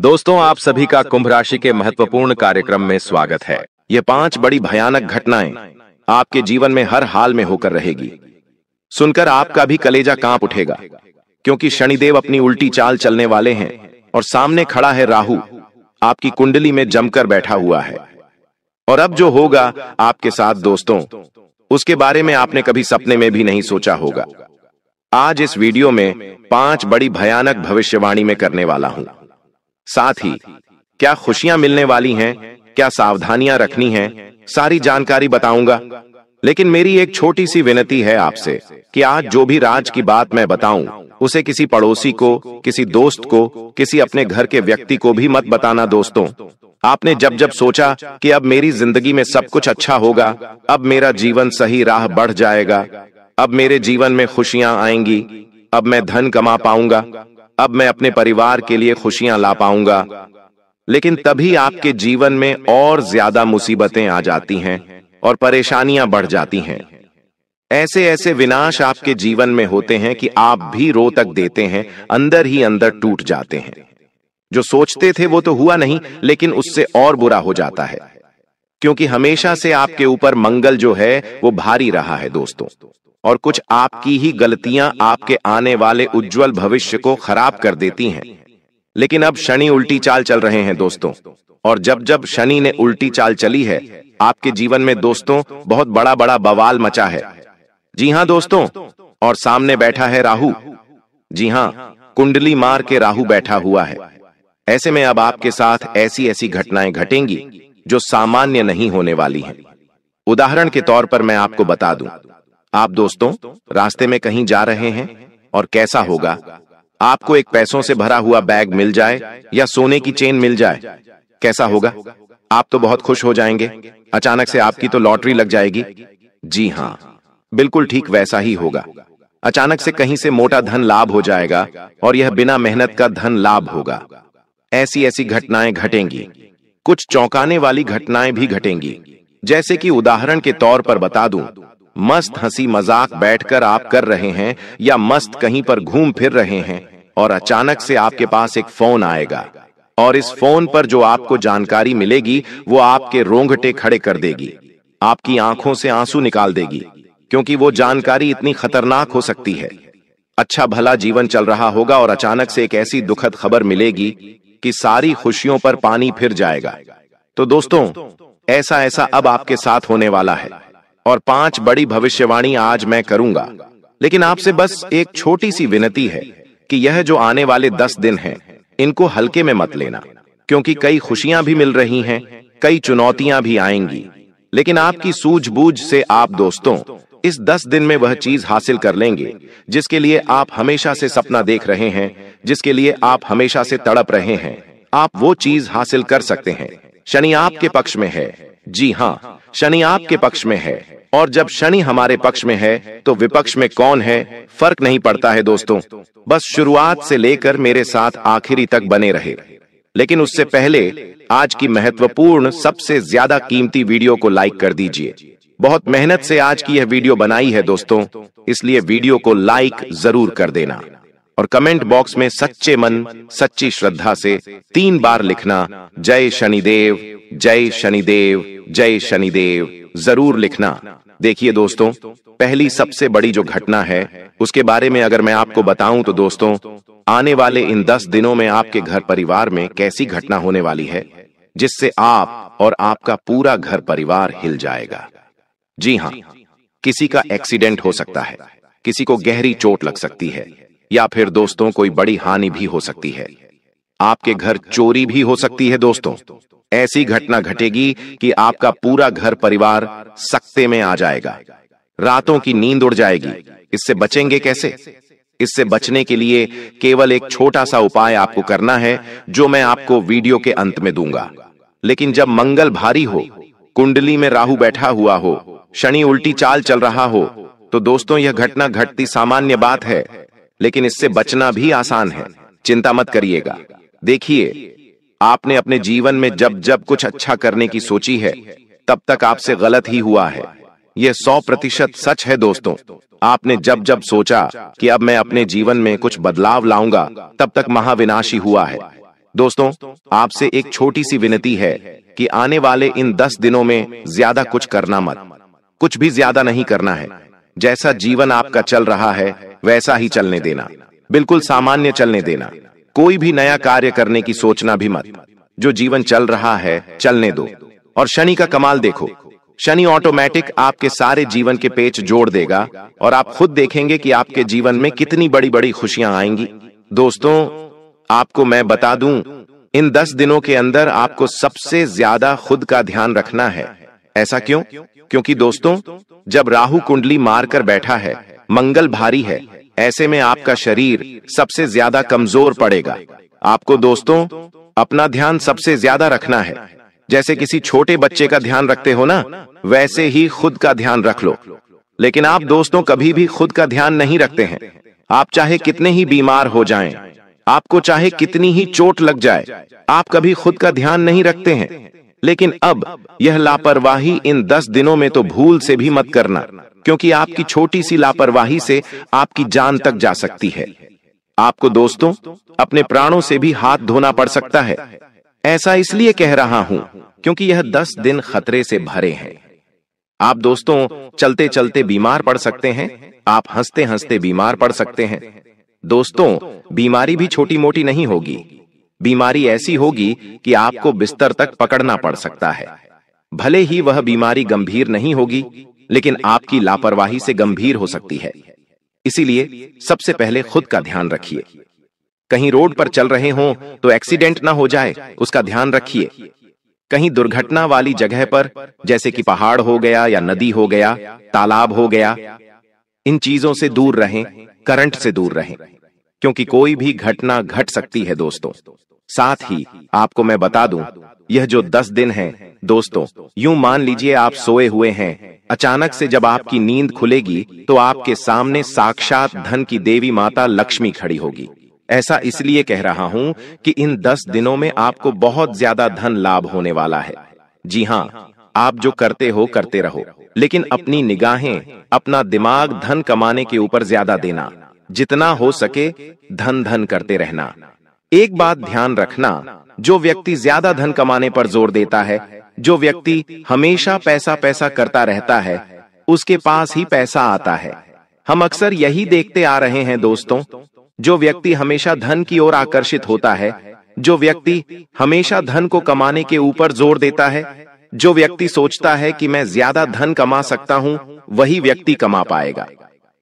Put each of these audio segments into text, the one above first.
दोस्तों, आप सभी का कुंभ राशि के महत्वपूर्ण कार्यक्रम में स्वागत है। ये 5 बड़ी भयानक घटनाएं आपके जीवन में हर हाल में होकर रहेगी। सुनकर आपका भी कलेजा कांप उठेगा, क्योंकि शनिदेव अपनी उल्टी चाल चलने वाले हैं और सामने खड़ा है राहु, आपकी कुंडली में जमकर बैठा हुआ है। और अब जो होगा आपके साथ दोस्तों, उसके बारे में आपने कभी सपने में भी नहीं सोचा होगा। आज इस वीडियो में 5 बड़ी भयानक भविष्यवाणी में करने वाला हूं। साथ ही क्या खुशियां मिलने वाली हैं, क्या सावधानियां रखनी हैं, सारी जानकारी बताऊंगा। लेकिन मेरी एक छोटी सी विनती है आपसे कि आज जो भी राज की बात मैं बताऊं, उसे किसी पड़ोसी को, किसी दोस्त को, किसी अपने घर के व्यक्ति को भी मत बताना। दोस्तों, आपने जब जब सोचा कि अब मेरी जिंदगी में सब कुछ अच्छा होगा, अब मेरा जीवन सही राह बढ़ जाएगा, अब मेरे जीवन में खुशियां आएंगी, अब मैं धन कमा पाऊंगा, अब मैं अपने परिवार के लिए खुशियां ला पाऊंगा, लेकिन तभी आपके जीवन में और ज्यादा मुसीबतें आ जाती हैं और परेशानियां बढ़ जाती हैं। ऐसे ऐसे विनाश आपके जीवन में होते हैं कि आप भी रो तक देते हैं, अंदर ही अंदर टूट जाते हैं। जो सोचते थे वो तो हुआ नहीं, लेकिन उससे और बुरा हो जाता है, क्योंकि हमेशा से आपके ऊपर मंगल जो है वो भारी रहा है दोस्तों। और कुछ आपकी ही गलतियां आपके आने वाले उज्जवल भविष्य को खराब कर देती हैं। लेकिन अब शनि उल्टी चाल चल रहे हैं दोस्तों, और जब जब शनि ने उल्टी चाल चली है, आपके जीवन में दोस्तों बहुत बड़ा बड़ा बवाल मचा है। जी हां दोस्तों, और सामने बैठा है राहु। जी हां, कुंडली मार के राहु बैठा हुआ है। ऐसे में अब आपके साथ ऐसी ऐसी घटनाएं घटेंगी जो सामान्य नहीं होने वाली हैं। उदाहरण के तौर पर मैं आपको बता दूं, आप दोस्तों रास्ते में कहीं जा रहे हैं और कैसा होगा, आपको एक पैसों से भरा हुआ बैग मिल जाए या सोने की चेन मिल जाए, कैसा होगा? आप तो बहुत खुश हो जाएंगे। अचानक से आपकी तो लॉटरी लग जाएगी। जी हां, बिल्कुल ठीक वैसा ही होगा। अचानक से कहीं से मोटा धन लाभ हो जाएगा, और यह बिना मेहनत का धन लाभ होगा। ऐसी ऐसी घटनाएं घटेंगी। कुछ चौंकाने वाली घटनाएं भी घटेंगी, जैसे कि उदाहरण के तौर पर बता दूं, मस्त हंसी मजाक बैठकर आप कर रहे हैं या मस्त कहीं पर घूम फिर रहे हैं, और अचानक से आपके पास एक फोन आएगा, और इस फोन पर जो आपको जानकारी मिलेगी वो आपके रोंगटे खड़े कर देगी, आपकी आंखों से आंसू निकाल देगी, क्योंकि वो जानकारी इतनी खतरनाक हो सकती है। अच्छा भला जीवन चल रहा होगा और अचानक से एक ऐसी दुखद खबर मिलेगी कि सारी खुशियों पर पानी फिर जाएगा। तो दोस्तों, ऐसा ऐसा अब आपके साथ होने वाला है, और 5 बड़ी भविष्यवाणी आज मैं करूंगा। लेकिन आपसे बस एक छोटी सी विनती है कि यह जो आने वाले 10 दिन हैं, इनको हल्के में मत लेना, क्योंकि कई खुशियां भी मिल रही हैं, कई चुनौतियां भी आएंगी। लेकिन आपकी सूझबूझ से आप दोस्तों इस 10 दिन में वह चीज हासिल कर लेंगे जिसके लिए आप हमेशा से सपना देख रहे हैं, जिसके लिए आप हमेशा से तड़प रहे हैं। आप वो चीज हासिल कर सकते हैं। शनि आपके पक्ष में है। जी हां, शनि आपके पक्ष में है, और जब शनि हमारे पक्ष में है तो विपक्ष में कौन है फर्क नहीं पड़ता है दोस्तों। बस शुरुआत से लेकर मेरे साथ आखिरी तक बने रहे। लेकिन उससे पहले आज की महत्वपूर्ण सबसे ज्यादा कीमती वीडियो को लाइक कर दीजिए। बहुत मेहनत से आज की यह वीडियो बनाई है दोस्तों, इसलिए वीडियो को लाइक जरूर कर देना, और कमेंट बॉक्स में सच्चे मन सच्ची श्रद्धा से 3 बार लिखना, जय शनिदेव, जय शनिदेव, जय शनिदेव, जरूर लिखना। देखिए दोस्तों, पहली सबसे बड़ी जो घटना है उसके बारे में अगर मैं आपको बताऊं तो दोस्तों, आने वाले इन 10 दिनों में आपके घर परिवार में कैसी घटना होने वाली है जिससे आप और आपका पूरा घर परिवार हिल जाएगा। जी हां, किसी का एक्सीडेंट हो सकता है, किसी को गहरी चोट लग सकती है, या फिर दोस्तों कोई बड़ी हानि भी हो सकती है। आपके घर चोरी भी हो सकती है दोस्तों। ऐसी घटना घटेगी कि आपका पूरा घर परिवार सकते में आ जाएगा, रातों की नींद उड़ जाएगी। इससे बचेंगे कैसे? इससे बचने के लिए केवल एक छोटा सा उपाय आपको करना है, जो मैं आपको वीडियो के अंत में दूंगा। लेकिन जब मंगल भारी हो, कुंडली में राहु बैठा हुआ हो, शनि उल्टी चाल चल रहा हो, तो दोस्तों यह घटना घटती सामान्य बात है, लेकिन इससे बचना भी आसान है। चिंता मत करिएगा। देखिए, आपने अपने जीवन में जब जब कुछ अच्छा करने की सोची है, तब तक आपसे गलत ही हुआ है। यह 100% सच है दोस्तों। आपने जब जब सोचा कि अब मैं अपने जीवन में कुछ बदलाव लाऊंगा, तब तक महाविनाश ही हुआ है। दोस्तों, आपसे एक छोटी सी विनती है कि आने वाले इन 10 दिनों में ज्यादा कुछ करना मत। कुछ भी ज्यादा नहीं करना है। जैसा जीवन आपका चल रहा है वैसा ही चलने देना, बिल्कुल सामान्य चलने देना। कोई भी नया कार्य करने की सोचना भी मत। जो जीवन चल रहा है चलने दो। और शनि का कमाल देखो। शनि ऑटोमेटिक आपके सारे जीवन के पेच जोड़ देगा और आप खुद देखेंगे कि आपके जीवन में कितनी बड़ी बड़ी खुशियां आएंगी। दोस्तों, आपको मैं बता दूं, इन 10 दिनों के अंदर आपको सबसे ज्यादा खुद का ध्यान रखना है। ऐसा क्यों? क्योंकि दोस्तों, जब राहु कुंडली मारकर बैठा है, मंगल भारी है, ऐसे में आपका शरीर सबसे ज्यादा कमजोर पड़ेगा। आपको दोस्तों अपना ध्यान सबसे ज्यादा रखना है। जैसे किसी छोटे बच्चे का ध्यान रखते हो ना, वैसे ही खुद का ध्यान रख लो। लेकिन आप दोस्तों कभी भी खुद का ध्यान नहीं रखते हैं। आप चाहे कितने ही बीमार हो जाएं, आपको चाहे कितनी ही चोट लग जाए, आप कभी खुद का ध्यान नहीं रखते हैं। लेकिन अब यह लापरवाही इन 10 दिनों में तो भूल से भी मत करना, क्योंकि आपकी छोटी सी लापरवाही से आपकी जान तक जा सकती है। आपको दोस्तों अपने प्राणों से भी हाथ धोना पड़ सकता है। ऐसा इसलिए कह रहा हूं क्योंकि यह 10 दिन खतरे से भरे हैं। आप दोस्तों चलते चलते बीमार पड़ सकते हैं, आप हंसते हंसते बीमार पड़ सकते हैं। दोस्तों, बीमारी भी छोटी मोटी नहीं होगी। बीमारी ऐसी होगी कि आपको बिस्तर तक पकड़ना पड़ सकता है। भले ही वह बीमारी गंभीर नहीं होगी, लेकिन आपकी लापरवाही से गंभीर हो सकती है। इसीलिए सबसे पहले खुद का ध्यान रखिए। कहीं रोड पर चल रहे हों तो एक्सीडेंट ना हो जाए, उसका ध्यान रखिए। कहीं दुर्घटना वाली जगह पर, जैसे कि पहाड़ हो गया या नदी हो गया, तालाब हो गया, इन चीजों से दूर रहें, करंट से दूर रहें, क्योंकि कोई भी घटना घट सकती है दोस्तों। साथ ही आपको मैं बता दूं, यह जो 10 दिन हैं दोस्तों, यूं मान लीजिए आप सोए हुए हैं, अचानक से जब आपकी नींद खुलेगी तो आपके सामने साक्षात धन की देवी माता लक्ष्मी खड़ी होगी। ऐसा इसलिए कह रहा हूं कि इन 10 दिनों में आपको बहुत ज्यादा धन लाभ होने वाला है। जी हां, आप जो करते हो करते रहो, लेकिन अपनी निगाहें, अपना दिमाग धन कमाने के ऊपर ज्यादा देना। जितना हो सके धन धन करते रहना। एक बात ध्यान रखना, जो व्यक्ति ज्यादा धन कमाने पर जोर देता है, जो व्यक्ति हमेशा पैसा पैसा करता रहता है, उसके पास ही पैसा आता है। हम अक्सर यही देखते आ रहे हैं दोस्तों। जो व्यक्ति हमेशा धन की ओर आकर्षित होता है, जो व्यक्ति हमेशा धन को कमाने के ऊपर जोर देता है, जो व्यक्ति सोचता है कि मैं ज्यादा धन कमा सकता हूं, वही व्यक्ति कमा पाएगा।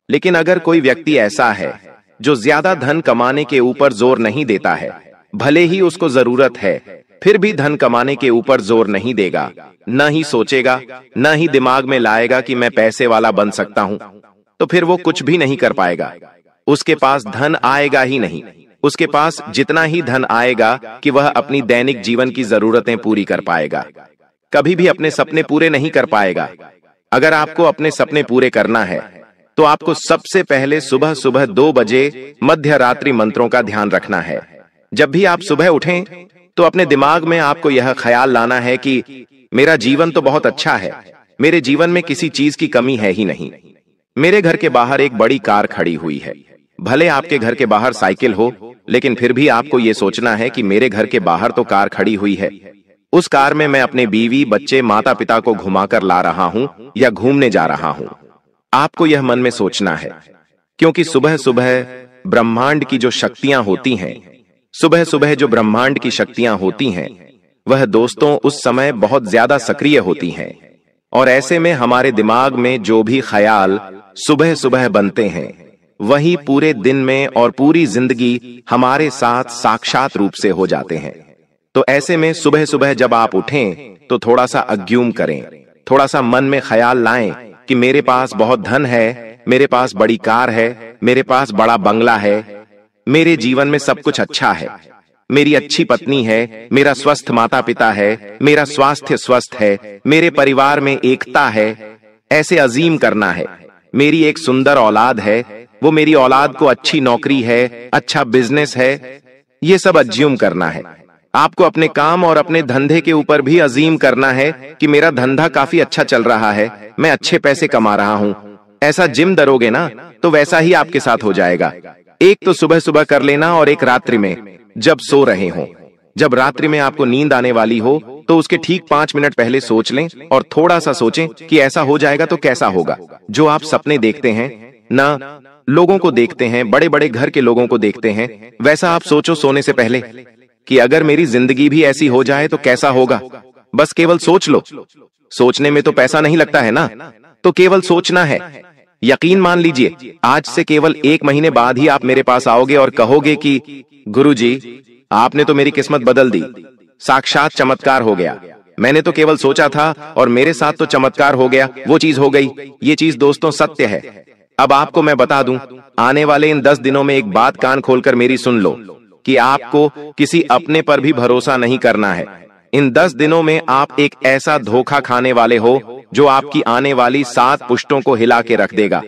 लेकिन अगर कोई व्यक्ति ऐसा है जो ज्यादा धन कमाने के ऊपर जोर नहीं देता है, भले ही उसको जरूरत है, फिर भी धन कमाने के ऊपर जोर नहीं देगा, न ही सोचेगा, न ही दिमाग में लाएगा कि मैं पैसे वाला बन सकता हूं, तो फिर वो कुछ भी नहीं कर पाएगा। उसके पास धन आएगा ही नहीं। उसके पास जितना ही धन आएगा कि वह अपनी दैनिक जीवन की जरूरतें पूरी कर पाएगा, कभी भी अपने सपने पूरे नहीं कर पाएगा। अगर आपको अपने सपने पूरे करना है तो आपको सबसे पहले सुबह सुबह 2 बजे मध्य रात्रि मंत्रों का ध्यान रखना है। जब भी आप सुबह उठें तो अपने दिमाग में आपको यह ख्याल लाना है कि मेरा जीवन तो बहुत अच्छा है, मेरे जीवन में किसी चीज की कमी है ही नहीं। मेरे घर के बाहर एक बड़ी कार खड़ी हुई है। भले आपके घर के बाहर साइकिल हो, लेकिन फिर भी आपको यह सोचना है कि मेरे घर के बाहर तो कार खड़ी हुई है। उस कार में मैं अपने बीवी, बच्चे, माता पिता को घुमाकर ला रहा हूं या घूमने जा रहा हूं। आपको यह मन में सोचना है, क्योंकि सुबह सुबह ब्रह्मांड की जो शक्तियां होती हैं, सुबह सुबह जो ब्रह्मांड की शक्तियां होती हैं, वह दोस्तों उस समय बहुत ज्यादा सक्रिय होती हैं। और ऐसे में हमारे दिमाग में जो भी ख्याल सुबह सुबह बनते हैं, वही पूरे दिन में और पूरी जिंदगी हमारे साथ साक्षात रूप से हो जाते हैं। तो ऐसे में सुबह सुबह जब आप उठें तो थोड़ा सा अज्ञूम करें, थोड़ा सा मन में ख्याल लाएं कि मेरे पास बहुत धन है, मेरे पास बड़ी कार है, मेरे पास बड़ा बंगला है, मेरे जीवन में सब कुछ अच्छा है, मेरी अच्छी पत्नी है, मेरा स्वस्थ माता पिता है, मेरा स्वास्थ्य स्वस्थ है, मेरे परिवार में एकता है। ऐसे अजीम करना है। मेरी एक सुंदर औलाद है, वो मेरी औलाद को अच्छी नौकरी है, अच्छा बिजनेस है। ये सब अज्यूम करना है। आपको अपने काम और अपने धंधे के ऊपर भी अजीम करना है कि मेरा धंधा काफी अच्छा चल रहा है, मैं अच्छे पैसे कमा रहा हूं। ऐसा जिम दरोगे ना तो वैसा ही आपके साथ हो जाएगा। एक तो सुबह सुबह कर लेना और एक रात्रि में जब सो रहे हो। जब रात्रि में आपको नींद आने वाली हो तो उसके ठीक 5 मिनट पहले सोच लें और थोड़ा सा सोचें कि ऐसा हो जाएगा तो कैसा होगा। जो आप सपने देखते हैं ना, लोगों को देखते हैं, बड़े बड़े घर के लोगों को देखते हैं, वैसा आप सोचो सोने से पहले कि अगर मेरी जिंदगी भी ऐसी हो जाए तो कैसा होगा। बस केवल सोच लो। सोचने में तो पैसा नहीं लगता है ना, तो केवल सोचना है। यकीन मान लीजिए, आज से केवल 1 महीने बाद ही आप मेरे पास आओगे और कहोगे कि गुरुजी, आपने तो मेरी किस्मत बदल दी, साक्षात चमत्कार हो गया। मैंने तो केवल सोचा था और मेरे साथ तो चमत्कार हो गया, वो चीज हो गई। ये चीज दोस्तों सत्य है। अब आपको मैं बता दूं, आने वाले इन 10 दिनों में एक बात कान खोलकर मेरी सुन लो कि आपको किसी अपने पर भी भरोसा नहीं करना है। इन 10 दिनों में आप एक ऐसा धोखा खाने वाले हो जो आपकी आने वाली 7 पुश्तों को हिला के रख देगा।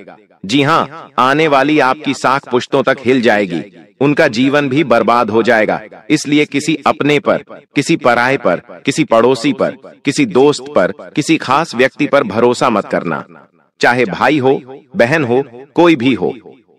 जी हाँ, आने वाली आपकी 7 पुश्तों तक हिल जाएगी, उनका जीवन भी बर्बाद हो जाएगा। इसलिए किसी अपने पर, किसी पराये पर, किसी पड़ोसी पर, किसी दोस्त पर, किसी खास व्यक्ति पर भरोसा मत करना। चाहे भाई हो, बहन हो, कोई भी हो,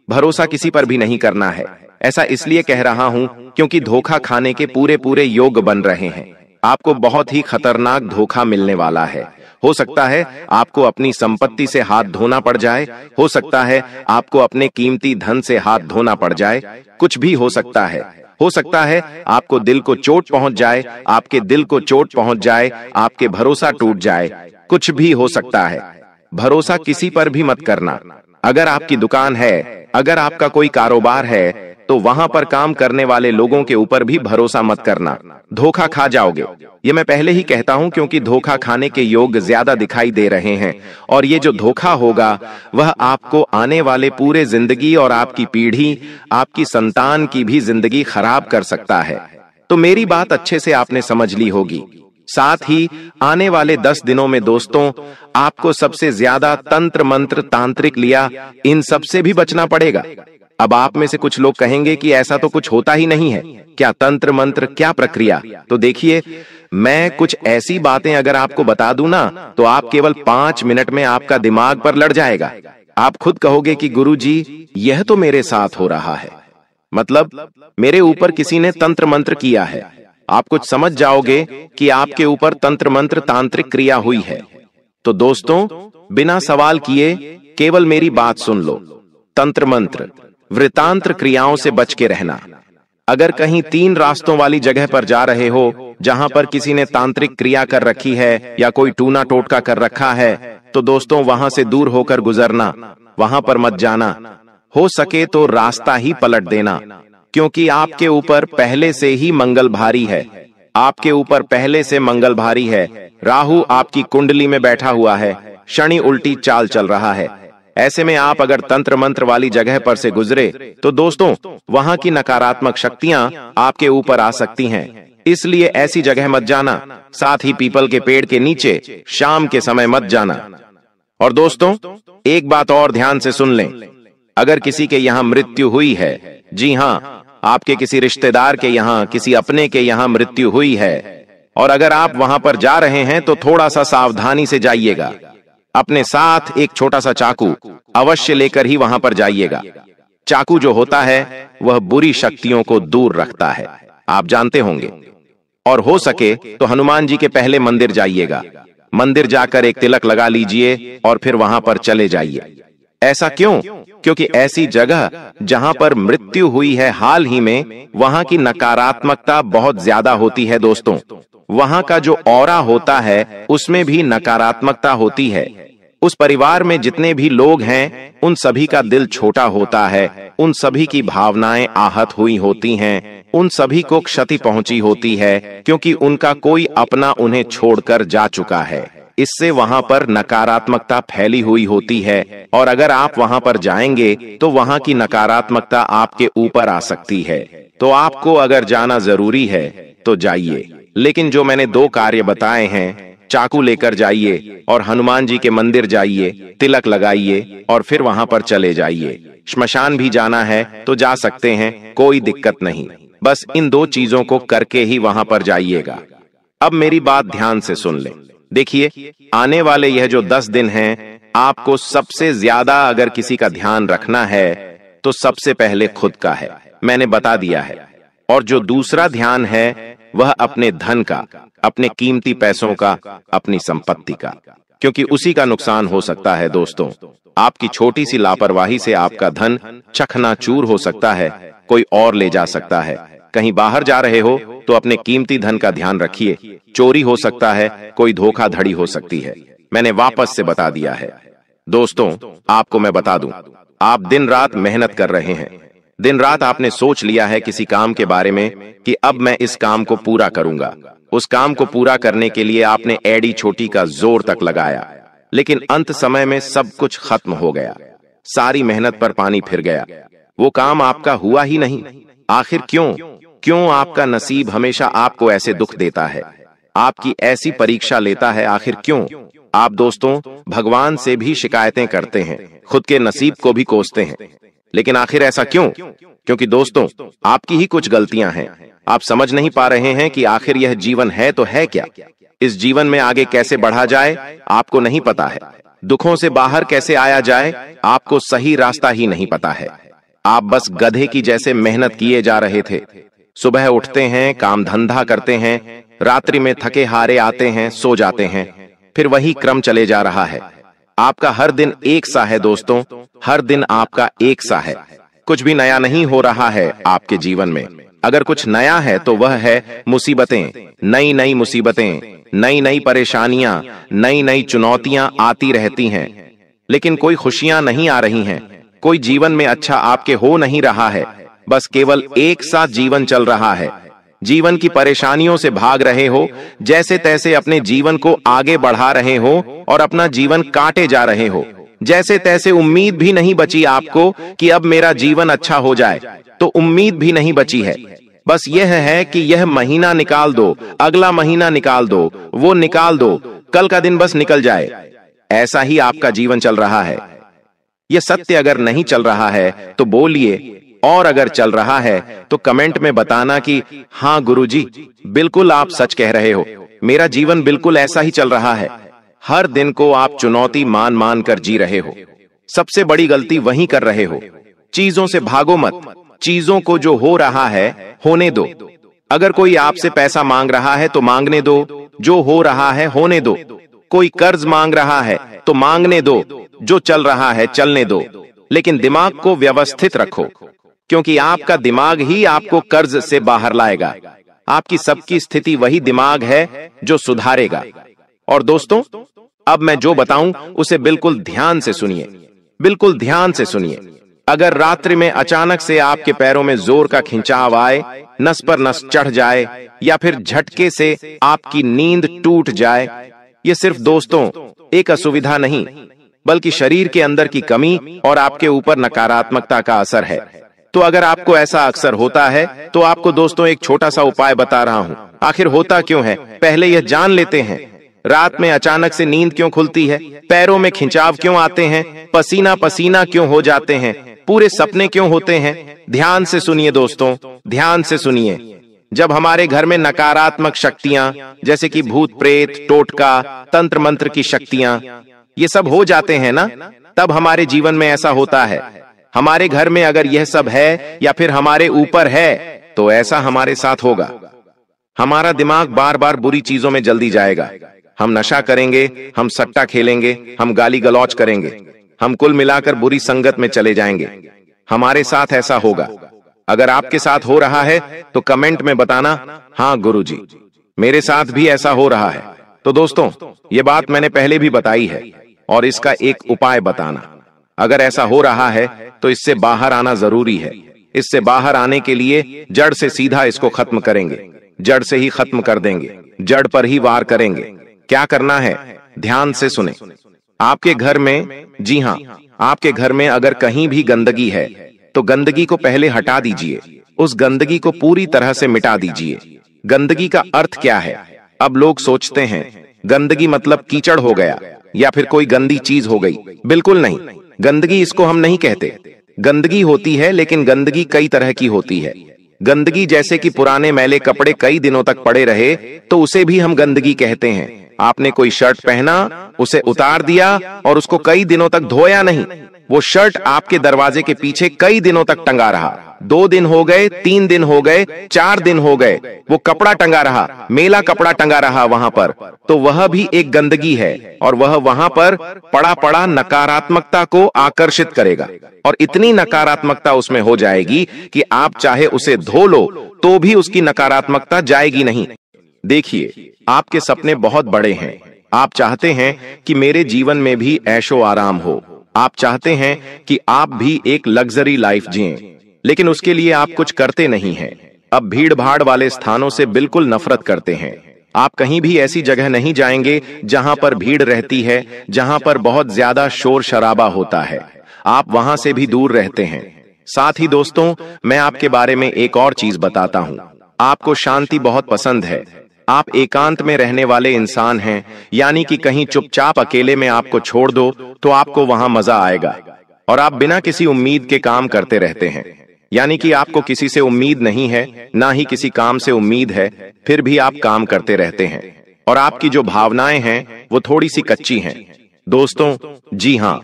भरोसा किसी पर भी नहीं करना है। ऐसा इसलिए कह रहा हूं क्योंकि धोखा खाने के पूरे पूरे योग बन रहे हैं। आपको बहुत ही खतरनाक धोखा मिलने वाला है। हो सकता है आपको अपनी संपत्ति से हाथ धोना पड़ जाए, हो सकता है आपको अपने कीमती धन से हाथ धोना पड़ जाए, कुछ भी हो सकता है। हो सकता है आपको दिल को चोट पहुंच जाए, आपके दिल को चोट पहुंच जाए, आपके भरोसा टूट जाए, कुछ भी हो सकता है। भरोसा किसी पर भी मत करना। अगर आपकी दुकान है, अगर आपका कोई कारोबार है, तो वहां पर काम करने वाले लोगों के ऊपर भी भरोसा मत करना, धोखा खा जाओगे। ये मैं पहले ही कहता हूं क्योंकि धोखा खाने के योग ज्यादा दिखाई दे रहे हैं और ये जो धोखा होगा वह आपको आने वाले पूरे जिंदगी और आपकी पीढ़ी, आपकी संतान की भी जिंदगी खराब कर सकता है। तो मेरी बात अच्छे से आपने समझ ली होगी। साथ ही आने वाले 10 दिनों में दोस्तों, आपको सबसे ज्यादा तंत्र मंत्र, तांत्रिक लिया, इन सब से भी बचना पड़ेगा। अब आप में से कुछ लोग कहेंगे कि ऐसा तो कुछ होता ही नहीं है, क्या तंत्र मंत्र, क्या प्रक्रिया? तो देखिए, मैं कुछ ऐसी बातें अगर आपको बता दूं ना, तो आप केवल 5 मिनट में आपका दिमाग पर लड़ जाएगा। आप खुद कहोगे कि गुरुजी, यह तो मेरे साथ हो रहा है, मतलब मेरे ऊपर किसी ने तंत्र मंत्र किया है। आप कुछ समझ जाओगे कि आपके ऊपर तंत्र मंत्र, तांत्रिक क्रिया हुई है। तो दोस्तों, बिना सवाल किए केवल मेरी बात सुन लो। तंत्र मंत्र, वृतांत्र क्रियाओं से बच के रहना। अगर कहीं 3 रास्तों वाली जगह पर जा रहे हो जहां पर किसी ने तांत्रिक क्रिया कर रखी है या कोई टूना टोटका कर रखा है, तो दोस्तों वहां से दूर होकर गुजरना, वहां पर मत जाना। हो सके तो रास्ता ही पलट देना, क्योंकि आपके ऊपर पहले से ही मंगल भारी है। आपके ऊपर पहले से मंगल भारी है। राहु आपकी कुंडली में बैठा हुआ है, शनि उल्टी चाल चल रहा है। ऐसे में आप अगर तंत्र मंत्र वाली जगह पर से गुजरे तो दोस्तों वहां की नकारात्मक शक्तियां आपके ऊपर आ सकती हैं। इसलिए ऐसी जगह मत जाना। साथ ही पीपल के पेड़ के नीचे शाम के समय मत जाना। और दोस्तों, एक बात और ध्यान से सुन लें। अगर किसी के यहाँ मृत्यु हुई है, जी हाँ, आपके किसी रिश्तेदार के यहाँ, किसी अपने के यहाँ मृत्यु हुई है, और अगर आप वहां पर जा रहे हैं तो थोड़ा सा सावधानी से जाइएगा। अपने साथ एक छोटा सा चाकू अवश्य लेकर ही वहां पर जाइएगा। चाकू जो होता है वह बुरी शक्तियों को दूर रखता है, आप जानते होंगे। और हो सके तो हनुमान जी के पहले मंदिर जाइएगा। मंदिर जाकर एक तिलक लगा लीजिए और फिर वहां पर चले जाइए। ऐसा क्यों? क्योंकि ऐसी जगह जहां पर मृत्यु हुई है हाल ही में, वहां की नकारात्मकता बहुत ज्यादा होती है दोस्तों। वहां का जो ऑरा होता है उसमें भी नकारात्मकता होती है। उस परिवार में जितने भी लोग हैं उन सभी का दिल छोटा होता है, उन सभी की भावनाएं आहत हुई होती हैं, उन सभी को क्षति पहुंची होती है, क्योंकि उनका कोई अपना उन्हें छोड़कर जा चुका है। इससे वहां पर नकारात्मकता फैली हुई होती है और अगर आप वहां पर जाएंगे तो वहां की नकारात्मकता आपके ऊपर आ सकती है। तो आपको अगर जाना जरूरी है तो जाइए, लेकिन जो मैंने 2 कार्य बताए हैं, चाकू लेकर जाइए और हनुमान जी के मंदिर जाइए, तिलक लगाइए और फिर वहां पर चले जाइए। श्मशान भी जाना है तो जा सकते हैं, कोई दिक्कत नहीं। बस इन 2 चीजों को करके ही वहां पर जाइएगा। अब मेरी बात ध्यान से सुन लें। देखिए, आने वाले यह जो 10 दिन हैं, आपको सबसे ज्यादा अगर किसी का ध्यान रखना है तो सबसे पहले खुद का है, मैंने बता दिया है। और जो दूसरा ध्यान है वह अपने धन का, अपने कीमती पैसों का, अपनी संपत्ति का, क्योंकि उसी का नुकसान हो सकता है। दोस्तों, आपकी छोटी सी लापरवाही से आपका धन चकनाचूर हो सकता है, कोई और ले जा सकता है। कहीं बाहर जा रहे हो तो अपने कीमती धन का ध्यान रखिए, चोरी हो सकता है, कोई धोखाधड़ी हो सकती है। मैंने वापस से बता दिया है। दोस्तों, आपको मैं बता दूं, आप दिन रात मेहनत कर रहे हैं, दिन रात आपने सोच लिया है किसी काम के बारे में कि अब मैं इस काम को पूरा करूंगा। उस काम को पूरा करने के लिए आपने एड़ी छोटी का जोर तक लगाया, लेकिन अंत समय में सब कुछ खत्म हो गया, सारी मेहनत पर पानी फिर गया, वो काम आपका हुआ ही नहीं। आखिर क्यों आपका नसीब हमेशा आपको ऐसे दुख देता है, आपकी ऐसी परीक्षा लेता है? आखिर क्यों? आप दोस्तों भगवान से भी शिकायतें करते हैं, खुद के नसीब को भी कोसते हैं, लेकिन आखिर ऐसा क्यों? क्योंकि दोस्तों आपकी ही कुछ गलतियां हैं। आप समझ नहीं पा रहे हैं कि आखिर यह जीवन है तो है क्या। इस जीवन में आगे कैसे बढ़ा जाए आपको नहीं पता है, दुखों से बाहर कैसे आया जाए आपको सही रास्ता ही नहीं पता है। आप बस गधे की जैसे मेहनत किए जा रहे थे। सुबह उठते हैं, काम धंधा करते हैं, रात्रि में थके हारे आते हैं, सो जाते हैं, फिर वही क्रम चले जा रहा है। आपका हर दिन एक सा है दोस्तों, हर दिन आपका एक सा है। कुछ भी नया नहीं हो रहा है आपके जीवन में। अगर कुछ नया है तो वह है मुसीबतें, नई नई मुसीबतें, नई नई परेशानियां, नई नई चुनौतियां आती रहती हैं, लेकिन कोई खुशियां नहीं आ रही हैं, कोई जीवन में अच्छा आपके हो नहीं रहा है, बस केवल एक साथ जीवन चल रहा है। जीवन की परेशानियों से भाग रहे हो, जैसे तैसे अपने जीवन को आगे बढ़ा रहे हो और अपना जीवन काटे जा रहे हो। जैसे तैसे उम्मीद भी नहीं बची आपको कि अब मेरा जीवन अच्छा हो जाए, तो उम्मीद भी नहीं बची है। बस यह है कि यह महीना निकाल दो, अगला महीना निकाल दो, वो निकाल दो, कल का दिन बस निकल जाए। ऐसा ही आपका जीवन चल रहा है। यह सत्य अगर नहीं चल रहा है तो बोलिए, और अगर चल रहा है तो कमेंट में बताना कि हाँ गुरुजी, बिल्कुल आप सच कह रहे हो, मेरा जीवन बिल्कुल ऐसा ही चल रहा है। हर दिन को आप चुनौती मान मान कर जी रहे हो। सबसे बड़ी गलती वही कर रहे हो। चीजों से भागो मत, चीजों को जो हो रहा है होने दो। अगर कोई आपसे पैसा मांग रहा है तो मांगने दो, जो हो रहा है होने दो। कोई कर्ज मांग रहा है तो मांगने दो, जो चल रहा है चलने दो, लेकिन दिमाग को व्यवस्थित रखो, क्योंकि आपका दिमाग ही आपको कर्ज से बाहर लाएगा। आपकी सबकी स्थिति वही दिमाग है जो सुधारेगा। और दोस्तों, अब मैं जो बताऊं उसे बिल्कुल ध्यान से सुनिए, बिल्कुल ध्यान से सुनिए। अगर रात्रि में अचानक से आपके पैरों में जोर का खिंचाव आए, नस पर नस चढ़ जाए, या फिर झटके से आपकी नींद टूट जाए, ये सिर्फ दोस्तों एक असुविधा नहीं, बल्कि शरीर के अंदर की कमी और आपके ऊपर नकारात्मकता का असर है। तो अगर आपको ऐसा अक्सर होता है तो आपको दोस्तों एक छोटा सा उपाय बता रहा हूं। आखिर होता क्यों है, पहले यह जान लेते हैं। रात में अचानक से नींद क्यों खुलती है, पैरों में खिंचाव क्यों आते हैं, पसीना पसीना क्यों हो जाते हैं, पूरे सपने क्यों होते हैं? ध्यान से सुनिए दोस्तों, ध्यान से सुनिए। जब हमारे घर में नकारात्मक शक्तियां, जैसे कि भूत प्रेत, टोटका, तंत्र मंत्र की शक्तियां, ये सब हो जाते हैं ना, तब हमारे जीवन में ऐसा होता है। हमारे घर में अगर यह सब है या फिर हमारे ऊपर है तो ऐसा हमारे साथ होगा। हमारा दिमाग बार बार बुरी चीजों में जल्दी जाएगा। हम नशा करेंगे, हम सट्टा खेलेंगे, हम गाली गलौज करेंगे, हम कुल मिलाकर बुरी संगत में चले जाएंगे। हमारे साथ ऐसा होगा। अगर आपके साथ हो रहा है तो कमेंट में बताना, हाँ गुरुजी, मेरे साथ भी ऐसा हो रहा है। तो दोस्तों, ये बात मैंने पहले भी बताई है, और इसका एक उपाय बताना। अगर ऐसा हो रहा है तो इससे बाहर आना जरूरी है। इससे बाहर आने के लिए जड़ से सीधा इसको खत्म करेंगे, जड़ से ही खत्म कर देंगे, जड़ पर ही वार करेंगे। क्या करना है, ध्यान से सुने। आपके घर में, जी हाँ, आपके घर में अगर कहीं भी गंदगी है तो गंदगी को पहले हटा दीजिए, उस गंदगी को पूरी तरह से मिटा दीजिए। गंदगी का अर्थ क्या है? अब लोग सोचते हैं गंदगी मतलब कीचड़ हो गया या फिर कोई गंदी चीज हो गई। बिल्कुल नहीं, गंदगी इसको हम नहीं कहते। गंदगी होती है, लेकिन गंदगी कई तरह की होती है। गंदगी जैसे कि पुराने मैले कपड़े कई दिनों तक पड़े रहे तो उसे भी हम गंदगी कहते हैं। आपने कोई शर्ट पहना, उसे उतार दिया और उसको कई दिनों तक धोया नहीं, वो शर्ट आपके दरवाजे के पीछे कई दिनों तक टंगा रहा। 2 दिन हो गए, 3 दिन हो गए, 4 दिन हो गए, वो कपड़ा टंगा रहा, मेला कपड़ा टंगा रहा वहां पर, तो वह भी एक गंदगी है और वह वहां पर पड़ा पड़ा नकारात्मकता को आकर्षित करेगा और इतनी नकारात्मकता उसमें हो जाएगी कि आप चाहे उसे धो लो तो भी उसकी नकारात्मकता जाएगी नहीं। देखिए, आपके सपने बहुत बड़े हैं। आप चाहते हैं कि मेरे जीवन में भी ऐशो आराम हो। आप चाहते हैं कि आप भी एक लग्जरी लाइफ जिएं, लेकिन उसके लिए आप कुछ करते नहीं हैं। अब भीड़ भाड़ वाले स्थानों से बिल्कुल नफरत करते हैं। आप कहीं भी ऐसी जगह नहीं जाएंगे जहां पर भीड़ रहती है, जहां पर बहुत ज्यादा शोर शराबा होता है। आप वहां से भी दूर रहते हैं। साथ ही दोस्तों, मैं आपके बारे में एक और चीज बताता हूं। आपको शांति बहुत पसंद है। आप एकांत में रहने वाले इंसान हैं, यानी कि कहीं चुपचाप अकेले में आपको छोड़ दो तो आपको वहां मजा आएगा और आप बिना किसी उम्मीद के काम करते रहते हैं, यानी कि आपको किसी से उम्मीद नहीं है, ना ही किसी काम से उम्मीद है, फिर भी आप काम करते रहते हैं और आपकी जो भावनाएं हैं वो थोड़ी सी कच्ची हैं। दोस्तों, जी हां,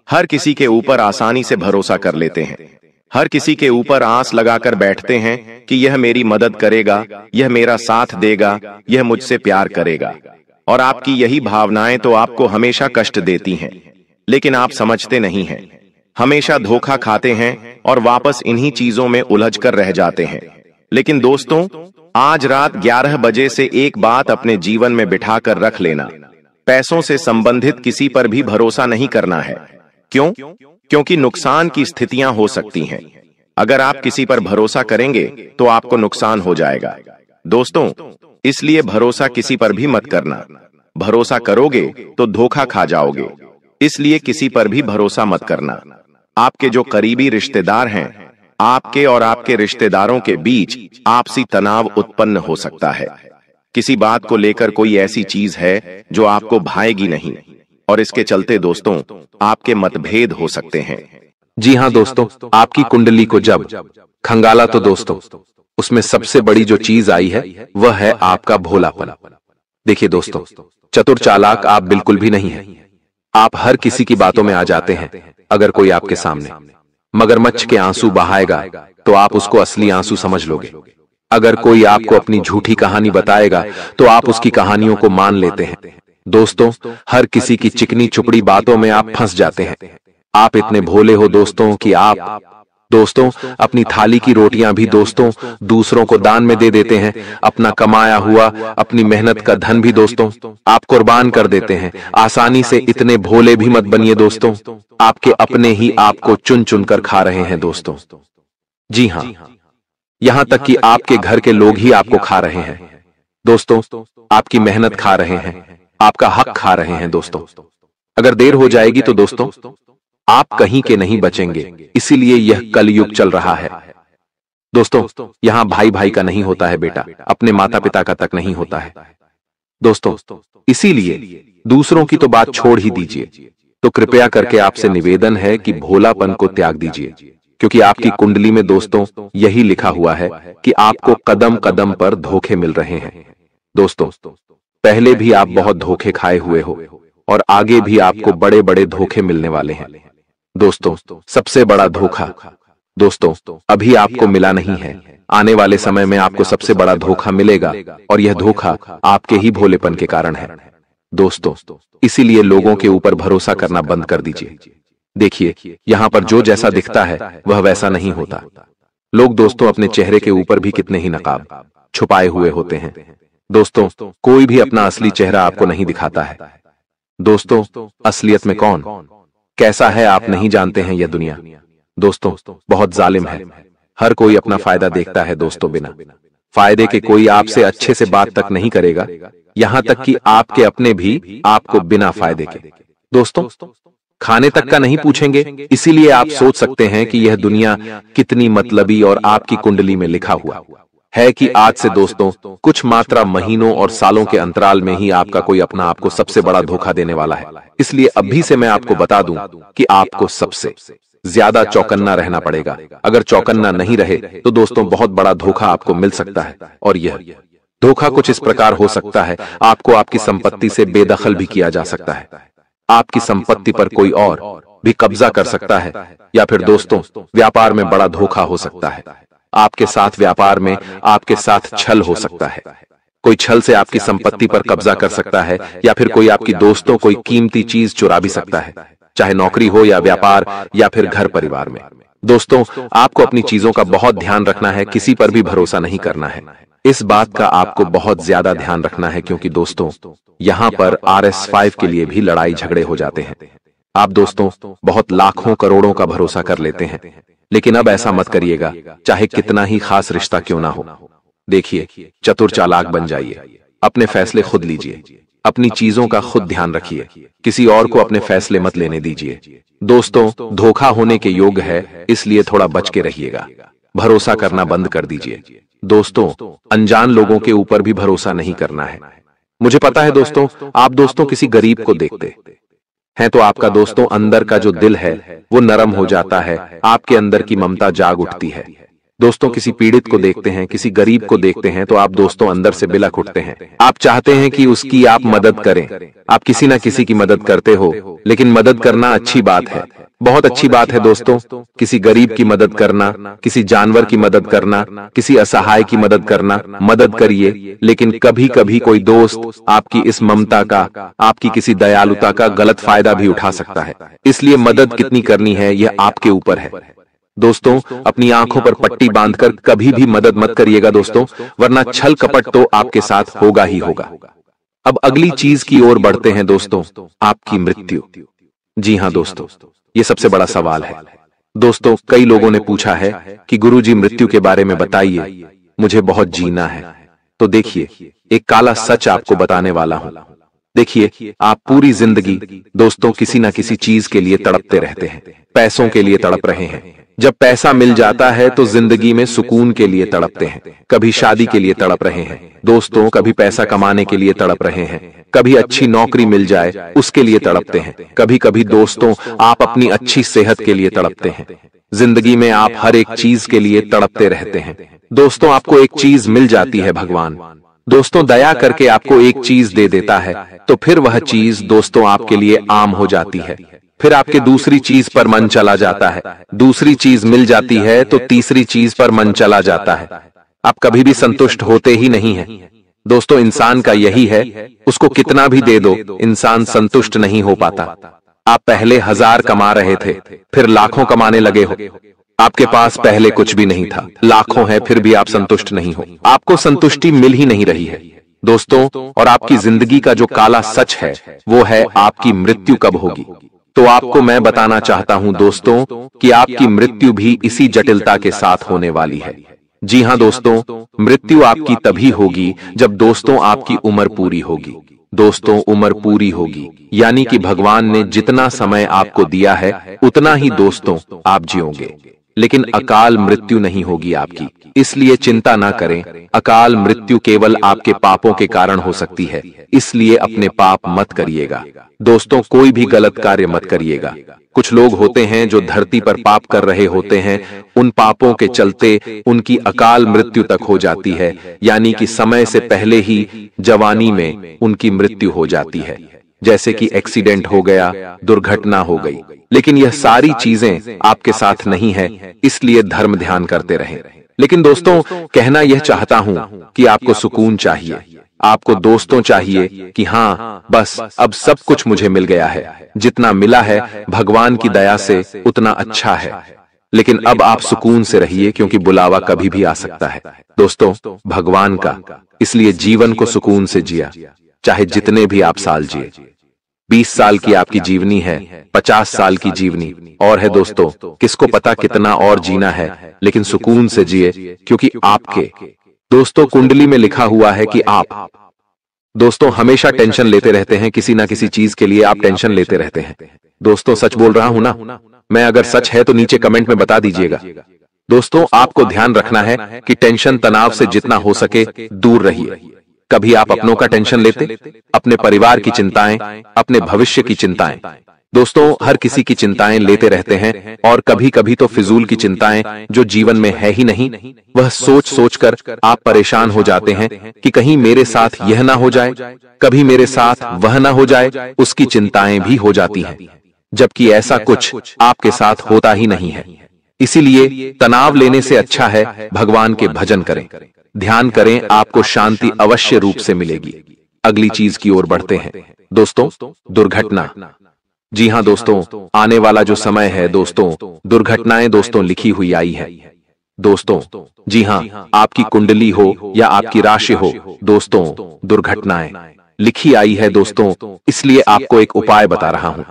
हर किसी के ऊपर आसानी से भरोसा कर लेते हैं। हर किसी के ऊपर आस लगाकर बैठते हैं कि यह मेरी मदद करेगा, यह मेरा साथ देगा, यह मुझसे प्यार करेगा, और आपकी यही भावनाएं तो आपको हमेशा कष्ट देती हैं। लेकिन आप समझते नहीं हैं, हमेशा धोखा खाते हैं और वापस इन्हीं चीजों में उलझ कर रह जाते हैं। लेकिन दोस्तों, आज रात 11 बजे से एक बात अपने जीवन में बिठाकर रख लेना, पैसों से संबंधित किसी पर भी भरोसा नहीं करना है। क्यों? क्योंकि नुकसान की स्थितियां हो सकती हैं। अगर आप किसी पर भरोसा करेंगे तो आपको नुकसान हो जाएगा। दोस्तों, इसलिए भरोसा किसी पर भी मत करना। भरोसा करोगे तो धोखा खा जाओगे। इसलिए किसी पर भी भरोसा मत करना। आपके जो करीबी रिश्तेदार हैं, आपके और आपके रिश्तेदारों के बीच आपसी तनाव उत्पन्न हो सकता है। किसी बात को लेकर कोई ऐसी चीज है जो आपको भाएगी नहीं, और इसके चलते दोस्तों आपके मतभेद हो सकते हैं। जी हां दोस्तों, आपकी कुंडली को जब खंगाला तो दोस्तों उसमें सबसे बड़ी जो चीज आई है वह है आपका भोलापन। देखिए दोस्तों, चतुर चालाक आप बिल्कुल भी नहीं हैं। आप हर किसी की बातों में आ जाते हैं। अगर कोई आपके सामने मगरमच्छ के आंसू बहाएगा तो आप उसको असली आंसू समझ लोगे। अगर कोई आपको अपनी झूठी कहानी बताएगा तो आप उसकी कहानियों को मान लेते हैं। दोस्तों, हर किसी की चिकनी चुपड़ी बातों में आप फंस जाते हैं। आप इतने भोले हो दोस्तों कि आप दोस्तों अपनी थाली की रोटियां भी दोस्तों दूसरों को दान में दे देते हैं। अपना कमाया हुआ, अपनी मेहनत का धन भी दोस्तों आप कुर्बान कर देते हैं। आसानी से इतने भोले भी मत बनिए दोस्तों, आपके अपने ही आपको चुन चुन कर खा रहे हैं दोस्तों। जी हां, यहां तक कि आपके घर के लोग ही आपको खा रहे हैं दोस्तों। आपकी मेहनत खा रहे हैं, आपका हक खा रहे हैं दोस्तों। अगर देर हो जाएगी तो दोस्तों आप कहीं के नहीं बचेंगे। इसीलिए यह कलयुग चल रहा है दोस्तों। यहां भाई भाई का नहीं होता है बेटा, अपने माता पिता का तक नहीं होता है दोस्तों। इसीलिए दूसरों की तो बात छोड़ ही दीजिए। तो कृपया करके आपसे निवेदन है कि भोलापन को त्याग दीजिए, क्योंकि आपकी कुंडली में दोस्तों यही लिखा हुआ है कि आपको कदम कदम पर धोखे मिल रहे हैं दोस्तों। पहले भी आप बहुत धोखे खाए हुए हो और आगे भी आपको बड़े बड़े धोखे मिलने वाले हैं दोस्तों। सबसे बड़ा धोखा दोस्तों अभी आपको मिला नहीं है, आने वाले समय में आपको सबसे बड़ा धोखा मिलेगा, और यह धोखा आपके ही भोलेपन के कारण है दोस्तों। इसीलिए लोगों के ऊपर भरोसा करना बंद कर दीजिए। देखिए, यहां पर जो जैसा दिखता है वह वैसा नहीं होता। लोग दोस्तों अपने चेहरे के ऊपर भी कितने ही नकाब छुपाए हुए होते हैं दोस्तों। कोई भी अपना असली चेहरा आपको नहीं दिखाता है दोस्तों। असलियत में कौन कैसा है आप नहीं जानते हैं। यह दुनिया दोस्तों बहुत जालिम है। हर कोई अपना फायदा देखता है दोस्तों। बिना फायदे के कोई आपसे अच्छे से बात तक नहीं करेगा, यहां तक कि आपके अपने भी आपको बिना फायदे के दोस्तों खाने तक का नहीं पूछेंगे। इसीलिए आप सोच सकते हैं कि यह दुनिया कितनी मतलबी, और आपकी कुंडली में लिखा हुआ है कि आज से दोस्तों कुछ मात्रा महीनों और सालों के अंतराल में ही आपका कोई अपना आपको सबसे बड़ा धोखा देने वाला है। इसलिए अभी से मैं आपको बता दूं कि आपको सबसे ज्यादा चौकन्ना रहना पड़ेगा। अगर चौकन्ना नहीं रहे तो दोस्तों बहुत बड़ा धोखा आपको मिल सकता है, और यह धोखा कुछ इस प्रकार हो सकता है, आपको आपकी संपत्ति से बेदखल भी किया जा सकता है। आपकी संपत्ति पर कोई और भी कब्जा कर सकता है, या फिर दोस्तों व्यापार में बड़ा धोखा हो सकता है। आपके साथ व्यापार में आपके साथ छल हो सकता है। कोई छल से आपकी संपत्ति पर कब्जा कर सकता है, या फिर कोई आपकी दोस्तों कोई कीमती चीज चुरा भी सकता है, चाहे नौकरी हो या व्यापार या फिर घर परिवार में। दोस्तों आपको अपनी चीजों का बहुत ध्यान रखना है, किसी पर भी भरोसा नहीं करना है। इस बात का आपको बहुत ज्यादा ध्यान रखना है, क्योंकि दोस्तों यहाँ पर RS5 के लिए भी लड़ाई झगड़े हो जाते हैं। आप दोस्तों बहुत लाखों करोड़ों का भरोसा कर लेते हैं, लेकिन अब ऐसा मत करिएगा, चाहे कितना ही खास रिश्ता क्यों ना हो। देखिए, चतुर चालाक बन जाइए, अपने फैसले खुद लीजिए, अपनी चीजों का खुद ध्यान रखिए, किसी और को अपने फैसले मत लेने दीजिए। दोस्तों धोखा होने के योग है, इसलिए थोड़ा बच के रहिएगा। भरोसा करना बंद कर दीजिए। दोस्तों अनजान लोगों के ऊपर भी भरोसा नहीं करना है। मुझे पता है दोस्तों, आप दोस्तों किसी गरीब को देखते हैं तो आपका दोस्तों अंदर का जो दिल है वो नरम हो जाता है, आपके अंदर की ममता जाग उठती है। दोस्तों किसी पीड़ित को देखते हैं, किसी गरीब को देखते हैं तो आप दोस्तों अंदर से बिलख उठते हैं। आप चाहते हैं कि उसकी आप मदद करें। आप किसी ना किसी की मदद करते हो, लेकिन मदद करना अच्छी बात है, बहुत अच्छी बात है दोस्तों। किसी गरीब की मदद करना, किसी जानवर की मदद करना, किसी असहाय की मदद करना, मदद करिए। लेकिन कभी कभी कोई दोस्त आपकी इस ममता का, आपकी किसी दयालुता का गलत फायदा भी उठा सकता है। इसलिए मदद कितनी करनी है यह आपके ऊपर है। दोस्तों अपनी आंखों पर पट्टी बांधकर कभी भी मदद मत करिएगा दोस्तों, वरना छल कपट तो आपके साथ होगा ही होगा। अब अगली चीज की ओर बढ़ते हैं दोस्तों, आपकी मृत्यु। जी हां दोस्तों, ये सबसे बड़ा सवाल है। दोस्तों कई लोगों ने पूछा है कि गुरुजी मृत्यु के बारे में बताइए, मुझे बहुत जीना है। तो देखिए, एक काला सच आपको बताने वाला हूं। देखिए, आप पूरी जिंदगी दोस्तों किसी ना किसी चीज के लिए तड़पते रहते हैं। पैसों के लिए तड़प रहे हैं, जब पैसा मिल जाता है तो जिंदगी में सुकून के लिए तड़पते हैं। कभी शादी के लिए तड़प रहे हैं दोस्तों, कभी पैसा कमाने के लिए तड़प रहे हैं, कभी अच्छी नौकरी मिल जाए उसके लिए तड़पते हैं। कभी कभी दोस्तों आप अपनी अच्छी सेहत के लिए तड़पते हैं। जिंदगी में आप हर एक चीज के लिए तड़पते रहते हैं। दोस्तों आपको एक चीज मिल जाती है, भगवान दोस्तों दया करके आपको एक चीज दे देता है, तो फिर वह चीज दोस्तों आपके लिए आम हो जाती है। फिर आपके दूसरी चीज पर मन चला जाता है, दूसरी चीज मिल जाती है तो तीसरी चीज पर मन चला जाता है। आप कभी भी संतुष्ट होते ही नहीं हैं। दोस्तों इंसान का यही है, उसको कितना भी दे दो इंसान संतुष्ट नहीं हो पाता। आप पहले 1000 कमा रहे थे, फिर लाखों कमाने लगे हो। आपके पास पहले कुछ भी नहीं था, लाखों है फिर भी आप संतुष्ट नहीं हो। आपको संतुष्टि मिल ही नहीं रही है दोस्तों। और आपकी जिंदगी का जो काला सच है वो है आपकी मृत्यु कब होगी। तो आपको मैं बताना चाहता हूं दोस्तों कि आपकी मृत्यु भी इसी जटिलता के साथ होने वाली है। जी हां दोस्तों, मृत्यु आपकी तभी होगी जब दोस्तों आपकी उम्र पूरी होगी। दोस्तों उम्र पूरी होगी यानी कि भगवान ने जितना समय आपको दिया है उतना ही दोस्तों आप जियोगे, लेकिन अकाल मृत्यु नहीं होगी आपकी। इसलिए चिंता ना करें, अकाल मृत्यु केवल आपके पापों के कारण हो सकती है, इसलिए अपने पाप मत करिएगा दोस्तों, कोई भी गलत कार्य मत करिएगा। कुछ लोग होते हैं जो धरती पर पाप कर रहे होते हैं, उन पापों के चलते उनकी अकाल मृत्यु तक हो जाती है, यानी कि समय से पहले ही जवानी में उनकी मृत्यु हो जाती है, जैसे कि एक्सीडेंट हो गया, दुर्घटना हो गई। लेकिन यह सारी चीजें आपके साथ नहीं है, इसलिए धर्म ध्यान करते रहें। लेकिन दोस्तों कहना यह चाहता हूं कि आपको सुकून चाहिए, आपको दोस्तों चाहिए कि हाँ बस अब सब कुछ मुझे मिल गया है, जितना मिला है भगवान की दया से उतना अच्छा है। लेकिन अब आप सुकून से रहिए, क्योंकि बुलावा कभी भी आ सकता है दोस्तों भगवान का। इसलिए जीवन को सुकून से जिया, चाहे जितने भी आप साल जिए। 20 साल की आपकी जीवनी है, 50 साल की जीवनी और है दोस्तों, किसको पता कितना और जीना है, लेकिन सुकून से जिए, क्योंकि आपके दोस्तों कुंडली में लिखा हुआ है कि आप दोस्तों हमेशा टेंशन लेते रहते हैं, किसी ना किसी चीज के लिए आप टेंशन लेते रहते हैं। दोस्तों सच बोल रहा हूं ना मैं? अगर सच है तो नीचे कमेंट में बता दीजिएगा। दोस्तों आपको ध्यान रखना है कि टेंशन तनाव से जितना हो सके दूर रहिए। कभी आप अपनों का टेंशन लेते, अपने परिवार की चिंताएं, अपने भविष्य की चिंताएं। दोस्तों हर किसी की चिंताएं लेते रहते हैं, और कभी कभी तो फिजूल की चिंताएं जो जीवन में है ही नहीं, वह सोच सोचकर आप परेशान हो जाते हैं कि कहीं मेरे साथ यह ना हो जाए, कभी मेरे साथ वह ना हो जाए, उसकी चिंताएं भी हो जाती हैं। जबकि ऐसा कुछ आपके साथ होता ही नहीं है। इसीलिए तनाव लेने से अच्छा है भगवान के भजन करें, ध्यान करें, आपको शांति अवश्य रूप से मिलेगी। अगली चीज की ओर बढ़ते हैं दोस्तों, दुर्घटना। जी हां दोस्तों, आने वाला जो समय है दोस्तों, दुर्घटनाएं दोस्तों लिखी हुई आई है दोस्तों। जी हां, आपकी कुंडली हो या आपकी राशि हो दोस्तों, दुर्घटनाएं लिखी आई है दोस्तों। इसलिए आपको एक उपाय बता रहा हूं।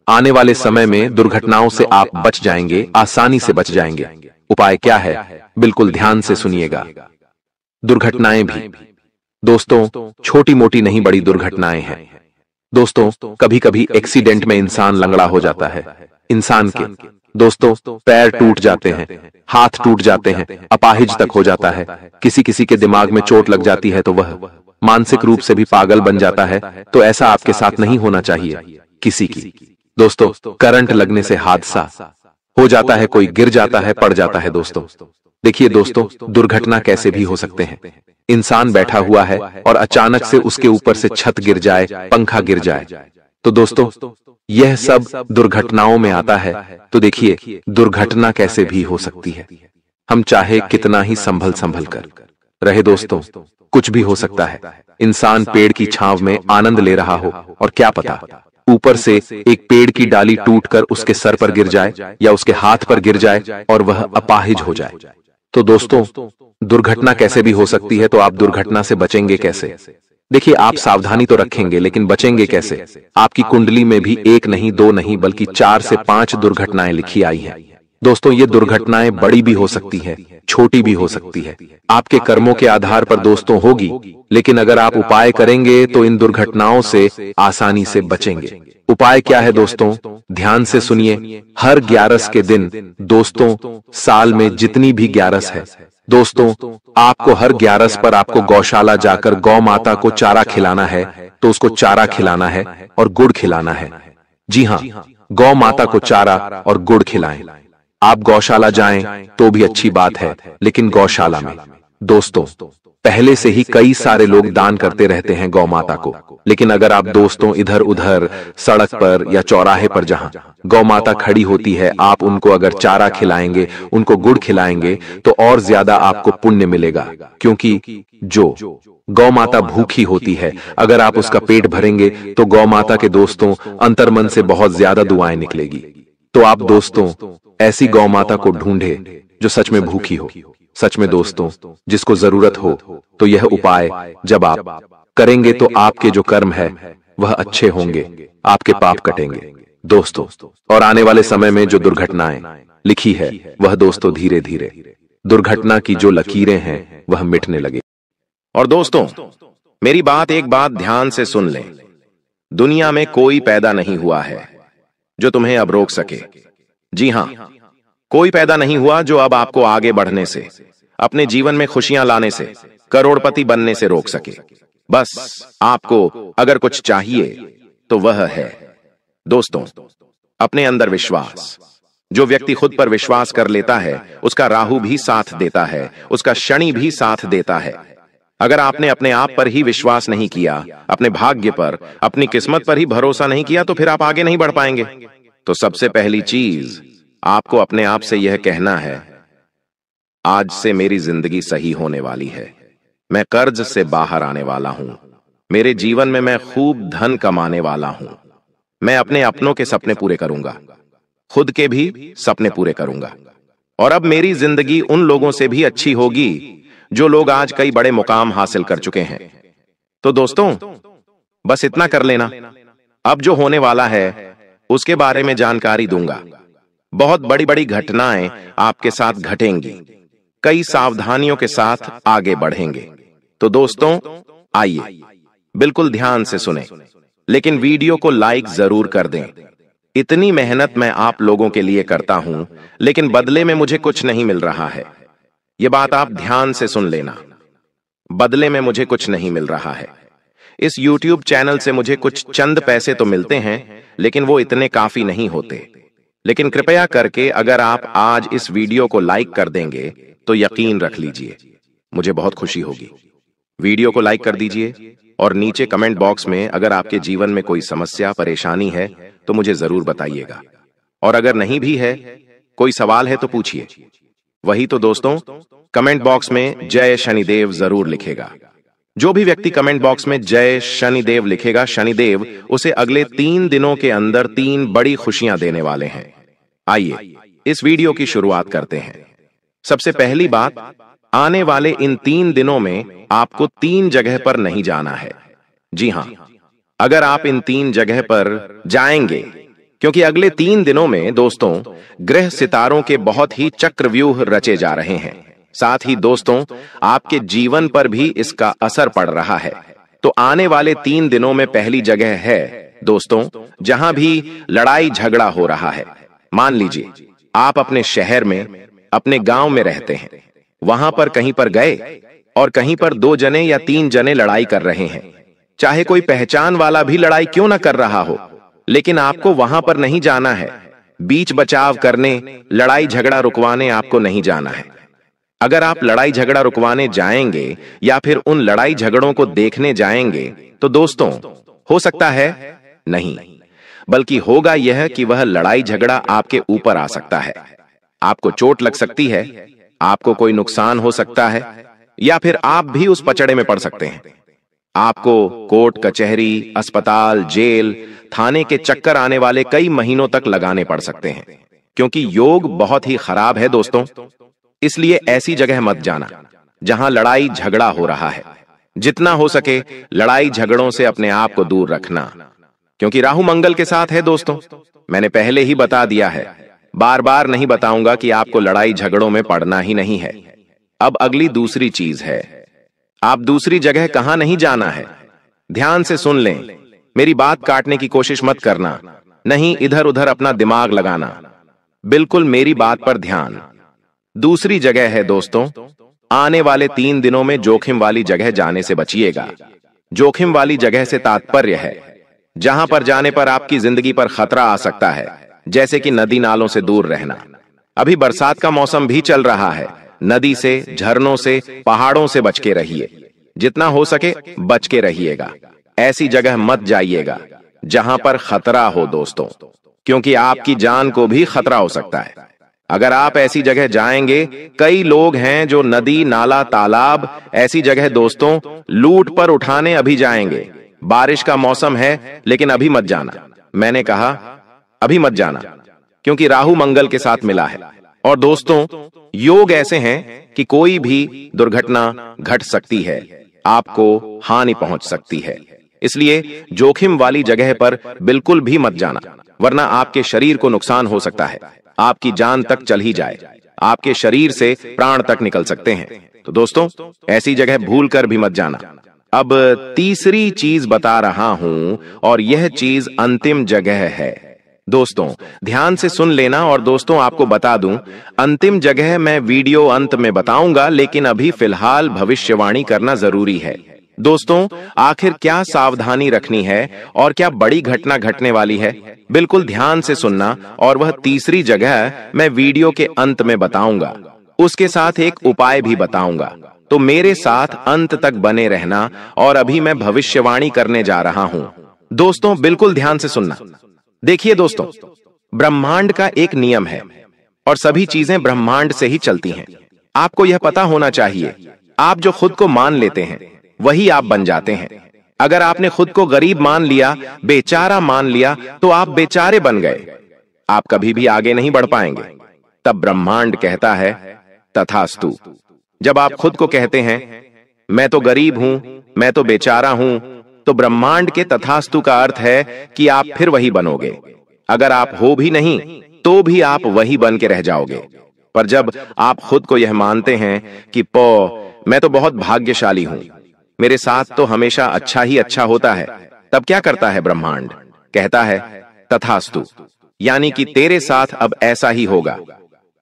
आने वाले समय में दुर्घटनाओं से आप बच जाएंगे, आसानी से बच जाएंगे। उपाय क्या है, बिल्कुल ध्यान से सुनिएगा। दुर्घटनाएं भी दोस्तों छोटी मोटी नहीं, बड़ी दुर्घटनाएं हैं दोस्तों। कभी कभी एक्सीडेंट में इंसान लंगड़ा हो जाता है। इंसान के दोस्तों पैर टूट जाते हैं, हाथ टूट जाते हैं, अपाहिज तक हो जाता है। किसी किसी के दिमाग में चोट लग जाती है तो वह मानसिक रूप से भी पागल बन जाता है। तो ऐसा आपके साथ नहीं होना चाहिए। किसी की दोस्तों करंट लगने से हादसा हो जाता है, कोई गिर जाता है, पड़ जाता है दोस्तों। देखिए दोस्तों, दुर्घटना कैसे भी हो सकते हैं। इंसान बैठा हुआ है और अचानक से उसके ऊपर से छत गिर जाए, पंखा गिर जाए, तो दोस्तों यह सब दुर्घटनाओं में आता है। तो देखिए दुर्घटना कैसे भी हो सकती है। हम चाहे कितना ही संभल संभल कर रहे दोस्तों, कुछ भी हो सकता है। इंसान पेड़ की छांव में आनंद ले रहा हो और क्या पता ऊपर से एक पेड़ की डाली टूटकर उसके सर पर गिर जाए या उसके हाथ पर गिर जाए और वह अपाहिज हो जाए। तो दोस्तों दुर्घटना कैसे भी हो सकती है। तो आप दुर्घटना से बचेंगे कैसे? देखिए, आप सावधानी तो रखेंगे, लेकिन बचेंगे कैसे? आपकी कुंडली में भी एक नहीं, दो नहीं, बल्कि 4 से 5 दुर्घटनाएं लिखी आई हैं दोस्तों। ये दुर्घटनाएं बड़ी भी हो सकती है, छोटी भी हो सकती है, आपके कर्मों के आधार पर दोस्तों होगी। लेकिन अगर आप उपाय करेंगे तो इन दुर्घटनाओं से आसानी से बचेंगे। उपाय क्या है दोस्तों? ध्यान से सुनिए। हर 11 के दिन दोस्तों, साल में जितनी भी 11 है दोस्तों, आपको हर 11 पर आपको गौशाला जाकर गौ माता को चारा खिलाना है। तो उसको चारा खिलाना है और गुड़ खिलाना है। जी हाँ, गौ माता को चारा और गुड़ खिलाएं। आप गौशाला जाएं तो भी अच्छी बात है, लेकिन गौशाला में दोस्तों पहले से ही कई सारे लोग दान करते रहते हैं गौ माता को। लेकिन अगर आप दोस्तों इधर उधर सड़क पर या चौराहे पर जहां गौ माता खड़ी होती है, आप उनको अगर चारा खिलाएंगे, उनको गुड़ खिलाएंगे, तो और ज्यादा आपको पुण्य मिलेगा। क्योंकि जो गौ माता भूखी होती है, अगर आप उसका पेट भरेंगे तो गौ माता के दोस्तों अंतर्मन से बहुत ज्यादा दुआएं निकलेगी। तो आप दोस्तों ऐसी गौ माता को ढूंढे जो सच में भूखी हो। सच में दोस्तों, जिसको जरूरत हो। तो यह उपाय जब आप करेंगे तो आपके जो कर्म है वह अच्छे होंगे, आपके पाप कटेंगे दोस्तों। और आने वाले समय में जो दुर्घटनाएं लिखी है वह दोस्तों धीरे धीरे दुर्घटना की जो लकीरें हैं वह मिटने लगे। और दोस्तों मेरी एक बात ध्यान से सुन लें। दुनिया में कोई पैदा नहीं हुआ है जो तुम्हें अब रोक सके। जी हां, कोई पैदा नहीं हुआ जो अब आपको आगे बढ़ने से, अपने जीवन में खुशियां लाने से, करोड़पति बनने से रोक सके। बस आपको अगर कुछ चाहिए तो वह है दोस्तों अपने अंदर विश्वास। जो व्यक्ति खुद पर विश्वास कर लेता है उसका राहु भी साथ देता है, उसका शनि भी साथ देता है। अगर आपने अपने आप पर ही विश्वास नहीं किया, अपने भाग्य पर, अपनी किस्मत पर ही भरोसा नहीं किया, तो फिर आप आगे नहीं बढ़ पाएंगे। तो सबसे पहली चीज आपको अपने आप से यह कहना है, आज से मेरी जिंदगी सही होने वाली है। मैं कर्ज से बाहर आने वाला हूं। मेरे जीवन में मैं खूब धन कमाने वाला हूं। मैं अपने अपनों के सपने पूरे करूंगा, खुद के भी सपने पूरे करूंगा। और अब मेरी जिंदगी उन लोगों से भी अच्छी होगी जो लोग आज कई बड़े मुकाम हासिल कर चुके हैं। तो दोस्तों बस इतना कर लेना। अब जो होने वाला है उसके बारे में जानकारी दूंगा। बहुत बड़ी बड़ी घटनाएं आपके साथ घटेंगी। कई सावधानियों के साथ आगे बढ़ेंगे। तो दोस्तों आइए बिल्कुल ध्यान से सुने, लेकिन वीडियो को लाइक जरूर कर दें। इतनी मेहनत मैं आप लोगों के लिए करता हूं, लेकिन बदले में मुझे कुछ नहीं मिल रहा है। यह बात आप ध्यान से सुन लेना। बदले में मुझे कुछ नहीं मिल रहा है। इस YouTube चैनल से मुझे कुछ चंद पैसे तो मिलते हैं, लेकिन वो इतने काफी नहीं होते। लेकिन कृपया करके अगर आप आज इस वीडियो को लाइक कर देंगे तो यकीन रख लीजिए मुझे बहुत खुशी होगी। वीडियो को लाइक कर दीजिए, और नीचे कमेंट बॉक्स में अगर आपके जीवन में कोई समस्या परेशानी है तो मुझे जरूर बताइएगा, और अगर नहीं भी है, कोई सवाल है तो पूछिए। वही तो दोस्तों, कमेंट बॉक्स में जय शनिदेव जरूर लिखेगा। जो भी व्यक्ति कमेंट बॉक्स में जय शनिदेव लिखेगा, शनिदेव उसे अगले 3 दिनों के अंदर 3 बड़ी खुशियां देने वाले हैं। आइए इस वीडियो की शुरुआत करते हैं। सबसे पहली बात, आने वाले इन 3 दिनों में आपको 3 जगह पर नहीं जाना है। जी हां, अगर आप इन 3 जगह पर जाएंगे, क्योंकि अगले 3 दिनों में दोस्तों ग्रह सितारों के बहुत ही चक्रव्यूह रचे जा रहे हैं। साथ ही दोस्तों आपके जीवन पर भी इसका असर पड़ रहा है। तो आने वाले 3 दिनों में पहली जगह है दोस्तों जहां भी लड़ाई झगड़ा हो रहा है। मान लीजिए आप अपने शहर में, अपने गांव में रहते हैं, वहां पर कहीं पर गए और कहीं पर 2 जने या 3 जने लड़ाई कर रहे हैं। चाहे कोई पहचान वाला भी लड़ाई क्यों ना कर रहा हो, लेकिन आपको वहां पर नहीं जाना है। बीच बचाव करने, लड़ाई झगड़ा रुकवाने आपको नहीं जाना है। अगर आप लड़ाई झगड़ा रुकवाने जाएंगे या फिर उन लड़ाई झगड़ों को देखने जाएंगे तो दोस्तों हो सकता है नहीं, बल्कि होगा यह कि वह लड़ाई झगड़ा आपके ऊपर आ सकता है। आपको चोट लग सकती है, आपको कोई नुकसान हो सकता है, या फिर आप भी उस पचड़े में पड़ सकते हैं। आपको कोर्ट कचहरी, अस्पताल, जेल, थाने के चक्कर आने वाले कई महीनों तक लगाने पड़ सकते हैं, क्योंकि योग बहुत ही खराब है दोस्तों। इसलिए ऐसी जगह मत जाना जहां लड़ाई झगड़ा हो रहा है। जितना हो सके लड़ाई झगड़ों से अपने आप को दूर रखना, क्योंकि राहु मंगल के साथ है दोस्तों। मैंने पहले ही बता दिया है, बार बार नहीं बताऊंगा कि आपको लड़ाई झगड़ों में पड़ना ही नहीं है। अब अगली दूसरी चीज है, आप दूसरी जगह कहां नहीं जाना है। ध्यान से सुन लें, मेरी बात काटने की कोशिश मत करना, नहीं इधर उधर अपना दिमाग लगाना, बिल्कुल मेरी बात पर ध्यान। दूसरी जगह है दोस्तों, आने वाले 3 दिनों में जोखिम वाली जगह जाने से बचिएगा। जोखिम वाली जगह से तात्पर्य है जहां पर जाने पर आपकी जिंदगी पर खतरा आ सकता है, जैसे कि नदी नालों से दूर रहना। अभी बरसात का मौसम भी चल रहा है, नदी से, झरनों से, पहाड़ों से बच के रहिए। जितना हो सके बच के रहिएगा। ऐसी जगह मत जाइएगा जहां पर खतरा हो दोस्तों, क्योंकि आपकी जान को भी खतरा हो सकता है। अगर आप ऐसी जगह जाएंगे, कई लोग हैं जो नदी, नाला, तालाब, ऐसी जगह दोस्तों लूट पर उठाने अभी जाएंगे। बारिश का मौसम है, लेकिन अभी मत जाना। मैंने कहा अभी मत जाना, क्योंकि राहु मंगल के साथ मिला है। और दोस्तों योग ऐसे हैं कि कोई भी दुर्घटना घट सकती है, आपको हानि पहुंच सकती है। इसलिए जोखिम वाली जगह पर बिल्कुल भी मत जाना, वरना आपके शरीर को नुकसान हो सकता है। आपकी जान तक चल ही जाए, आपके शरीर से प्राण तक निकल सकते हैं। तो दोस्तों ऐसी जगह भूल कर भी मत जाना। अब तीसरी चीज बता रहा हूं, और यह चीज अंतिम जगह है दोस्तों। ध्यान से सुन लेना। और दोस्तों आपको बता दूं, अंतिम जगह मैं वीडियो अंत में बताऊंगा, लेकिन अभी फिलहाल भविष्यवाणी करना जरूरी है। दोस्तों आखिर क्या सावधानी रखनी है और क्या बड़ी घटना घटने वाली है, बिल्कुल ध्यान से सुनना। और वह तीसरी जगह मैं वीडियो के अंत में बताऊंगा, उसके साथ एक उपाय भी बताऊंगा। तो मेरे साथ अंत तक बने रहना। और अभी मैं भविष्यवाणी करने जा रहा हूं दोस्तों, बिल्कुल ध्यान से सुनना। देखिए दोस्तों, ब्रह्मांड का एक नियम है और सभी चीजें ब्रह्मांड से ही चलती हैं। आपको यह पता होना चाहिए, आप जो खुद को मान लेते हैं वही आप बन जाते हैं। अगर आपने खुद को गरीब मान लिया, बेचारा मान लिया, तो आप बेचारे बन गए, आप कभी भी आगे नहीं बढ़ पाएंगे। तब ब्रह्मांड कहता है तथास्तु। जब आप खुद को कहते हैं मैं तो गरीब हूं, मैं तो बेचारा हूं, तो ब्रह्मांड के तथास्तु का अर्थ है कि आप फिर वही बनोगे। अगर आप हो भी नहीं तो भी आप वही बन के रह जाओगे। पर जब आप खुद को यह मानते हैं कि मैं तो बहुत भाग्यशाली हूं, मेरे साथ तो हमेशा अच्छा ही अच्छा होता है, तब क्या करता है ब्रह्मांड? कहता है तथास्तु, यानी कि तेरे साथ अब ऐसा ही होगा।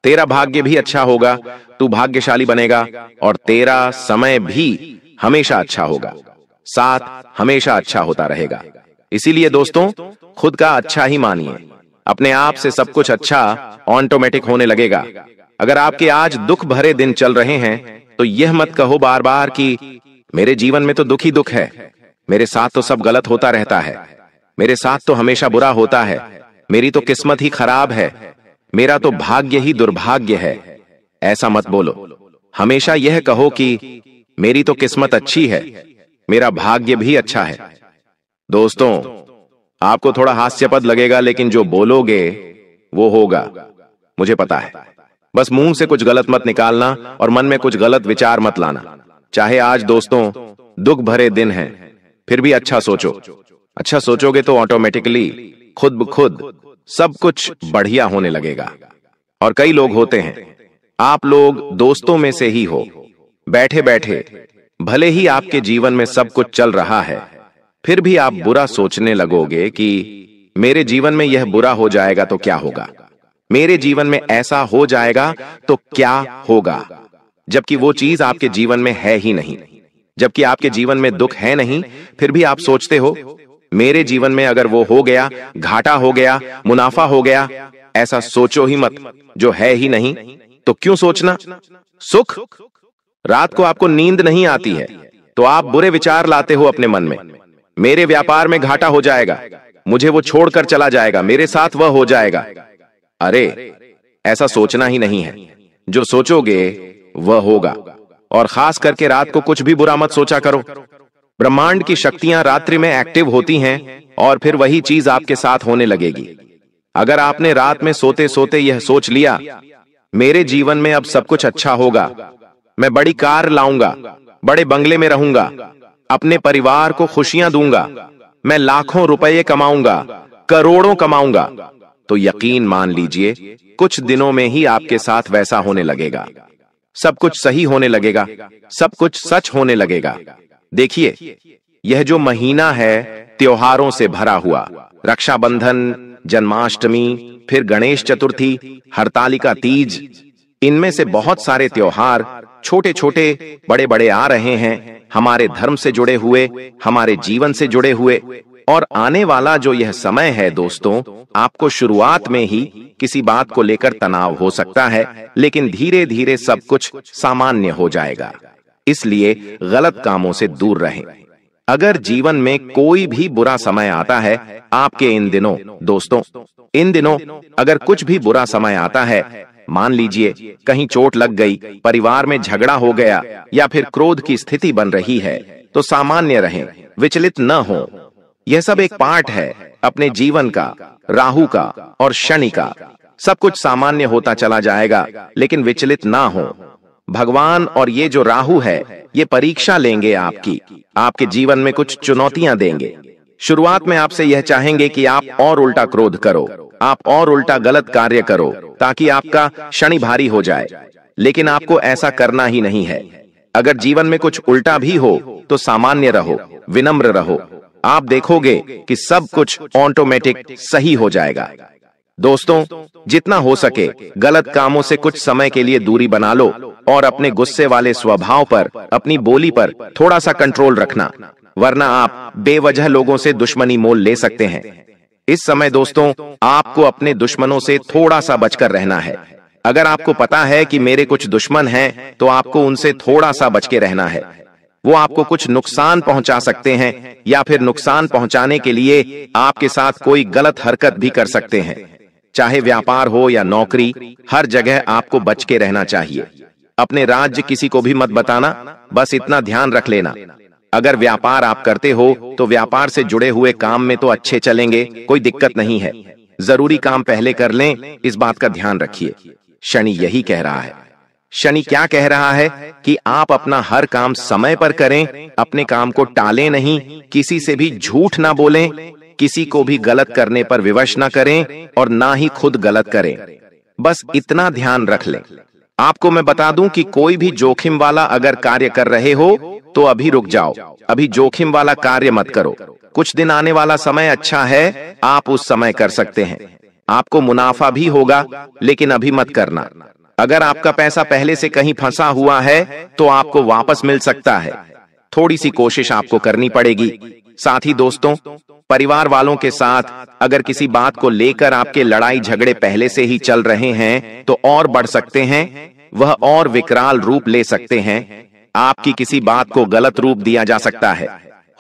तेरा भाग्य भी अच्छा होगा, तू भाग्यशाली बनेगा और तेरा समय भी हमेशा अच्छा होगा, साथ हमेशा अच्छा होता रहेगा। इसीलिए दोस्तों खुद का अच्छा ही मानिए, अपने आप से सब कुछ अच्छा ऑटोमेटिक होने लगेगा। अगर आपके आज दुख भरे दिन चल रहे हैं तो यह मत कहो बार बार कि मेरे जीवन में तो दुख ही दुख है, मेरे साथ तो सब गलत होता रहता है, मेरे साथ तो हमेशा बुरा होता है, मेरी तो किस्मत ही खराब है, मेरा तो भाग्य ही दुर्भाग्य है। ऐसा मत बोलो, हमेशा यह कहो कि मेरी तो किस्मत अच्छी है, मेरा भाग्य भी अच्छा है। दोस्तों, आपको थोड़ा हास्यास्पद लगेगा, लेकिन जो बोलोगे वो होगा, मुझे पता है। बस मुंह से कुछ गलत मत निकालना और मन में कुछ गलत विचार मत लाना। चाहे आज दोस्तों दुख भरे दिन हैं, फिर भी अच्छा सोचो। अच्छा सोचोगे तो ऑटोमेटिकली खुद ब खुद सब कुछ बढ़िया होने लगेगा। और कई लोग होते हैं, आप लोग दोस्तों में से ही हो, बैठे बैठे भले ही आपके जीवन में सब कुछ चल रहा है, फिर भी आप बुरा सोचने लगोगे कि मेरे जीवन में यह बुरा हो जाएगा तो क्या होगा, मेरे जीवन में ऐसा हो जाएगा तो क्या होगा, जबकि वो चीज आपके जीवन में है ही नहीं। जबकि आपके जीवन में दुख है नहीं, फिर भी आप सोचते हो मेरे जीवन में अगर वो हो गया, घाटा हो गया, मुनाफा हो गया। ऐसा सोचो ही मत, जो है ही नहीं तो क्यों सोचना। सुख, रात को आपको नींद नहीं आती है तो आप बुरे विचार लाते हो अपने मन में, मेरे व्यापार में घाटा हो जाएगा, मुझे वो छोड़कर चला जाएगा, मेरे साथ वह हो जाएगा। अरे ऐसा सोचना ही नहीं है, जो सोचोगे वह होगा। और खास करके रात को कुछ भी बुरा मत सोचा करो। ब्रह्मांड की शक्तियां रात्रि में एक्टिव होती हैं और फिर वही चीज आपके साथ होने लगेगी। अगर आपने रात में सोते सोते यह सोच लिया मेरे जीवन में अब सब कुछ अच्छा होगा, मैं बड़ी कार लाऊंगा, बड़े बंगले में रहूंगा, अपने परिवार को खुशियां दूंगा, मैं लाखों रुपए कमाऊंगा, करोड़ों कमाऊंगा, तो यकीन मान लीजिए कुछ दिनों में ही आपके साथ वैसा होने लगेगा। सब कुछ सही होने लगेगा, सब कुछ सच होने लगेगा। देखिए, यह जो महीना है त्योहारों से भरा हुआ, रक्षाबंधन, जन्माष्टमी, फिर गणेश चतुर्थी, हरतालिका तीज, इनमें से बहुत सारे त्योहार छोटे छोटे बड़े बड़े आ रहे हैं, हमारे धर्म से जुड़े हुए, हमारे जीवन से जुड़े हुए। और आने वाला जो यह समय है दोस्तों, आपको शुरुआत में ही किसी बात को लेकर तनाव हो सकता है, लेकिन धीरे धीरे सब कुछ सामान्य हो जाएगा। इसलिए गलत कामों से दूर रहें। अगर जीवन में कोई भी बुरा समय आता है आपके इन दिनों, दोस्तों, इन दिनों अगर कुछ भी बुरा समय आता है, मान लीजिए कहीं चोट लग गई, परिवार में झगड़ा हो गया या फिर क्रोध की स्थिति बन रही है, तो सामान्य रहें, विचलित न हो। यह सब एक पार्ट है अपने जीवन का, राहु का और शनि का। सब कुछ सामान्य होता चला जाएगा, लेकिन विचलित ना हो। भगवान और ये जो राहु है, ये परीक्षा लेंगे आपकी, आपके जीवन में कुछ चुनौतियां देंगे। शुरुआत में आपसे यह चाहेंगे कि आप और उल्टा क्रोध करो, आप और उल्टा गलत कार्य करो, ताकि आपका शनि भारी हो जाए। लेकिन आपको ऐसा करना ही नहीं है। अगर जीवन में कुछ उल्टा भी हो तो सामान्य रहो, विनम्र रहो। आप देखोगे कि सब कुछ ऑटोमेटिक सही हो जाएगा। दोस्तों, जितना हो सके गलत कामों से कुछ समय के लिए दूरी बना लो और अपने गुस्से वाले स्वभाव पर, अपनी बोली पर थोड़ा सा कंट्रोल रखना, वरना आप बेवजह लोगों से दुश्मनी मोल ले सकते हैं। इस समय दोस्तों, आपको अपने दुश्मनों से थोड़ा सा बचकर रहना है। अगर आपको पता है कि मेरे कुछ दुश्मन हैं, तो आपको उनसे थोड़ा सा बच के रहना है। वो आपको कुछ नुकसान पहुंचा सकते हैं या फिर नुकसान पहुंचाने के लिए आपके साथ कोई गलत हरकत भी कर सकते हैं। चाहे व्यापार हो या नौकरी, हर जगह आपको बच के रहना चाहिए। अपने राज्य किसी को भी मत बताना, बस इतना ध्यान रख लेना। अगर व्यापार आप करते हो तो व्यापार से जुड़े हुए काम में तो अच्छे चलेंगे, कोई दिक्कत नहीं है। जरूरी काम पहले कर लें, इस बात का ध्यान रखिए। शनि यही कह रहा है। शनि क्या कह रहा है कि आप अपना हर काम समय पर करें, अपने काम को टालें नहीं, किसी से भी झूठ ना बोलें, किसी को भी गलत करने पर विवश ना करें और ना ही खुद गलत करें। बस इतना ध्यान रख लें। आपको मैं बता दूं कि कोई भी जोखिम वाला अगर कार्य कर रहे हो तो अभी रुक जाओ, अभी जोखिम वाला कार्य मत करो। कुछ दिन आने वाला समय अच्छा है, आप उस समय कर सकते हैं। आपको मुनाफा भी होगा, लेकिन अभी मत करना। अगर आपका पैसा पहले से कहीं फंसा हुआ है तो आपको वापस मिल सकता है। थोड़ी सी कोशिश आपको करनी पड़ेगी। साथ ही दोस्तों, परिवार वालों के साथ अगर किसी बात को लेकर आपके लड़ाई झगड़े पहले से ही चल रहे हैं तो और बढ़ सकते हैं, वह और विकराल रूप ले सकते हैं। आपकी किसी बात को गलत रूप दिया जा सकता है।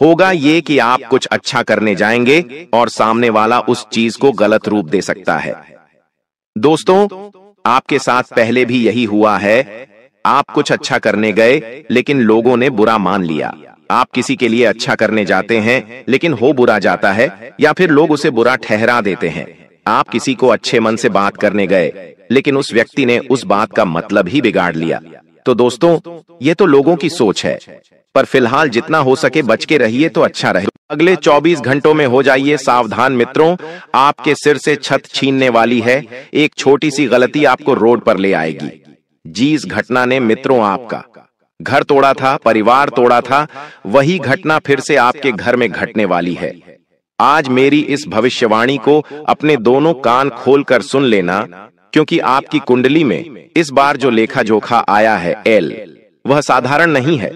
होगा ये कि आप कुछ अच्छा करने जाएंगे और सामने वाला उस चीज को गलत रूप दे सकता है। दोस्तों, आपके साथ पहले भी यही हुआ है। आप कुछ अच्छा करने गए लेकिन लोगों ने बुरा मान लिया। आप किसी के लिए अच्छा करने जाते हैं लेकिन हो बुरा जाता है या फिर लोग उसे बुरा ठहरा देते हैं। आप किसी को अच्छे मन से बात करने गए लेकिन उस व्यक्ति ने उस बात का मतलब ही बिगाड़ लिया। तो दोस्तों, ये तो लोगों की सोच है, पर फिलहाल जितना हो सके बच के रहिए तो अच्छा रहे। अगले 24 घंटों में हो जाइए सावधान मित्रों, आपके सिर से छत छीनने वाली है। एक छोटी सी गलती आपको रोड पर ले आएगी। जिस घटना ने मित्रों आपका घर तोड़ा था, परिवार तोड़ा था, वही घटना फिर से आपके घर में घटने वाली है। आज मेरी इस भविष्यवाणी को अपने दोनों कान खोलकर सुन लेना, क्योंकि आपकी कुंडली में इस बार जो लेखा जोखा आया है एल, वह साधारण नहीं है।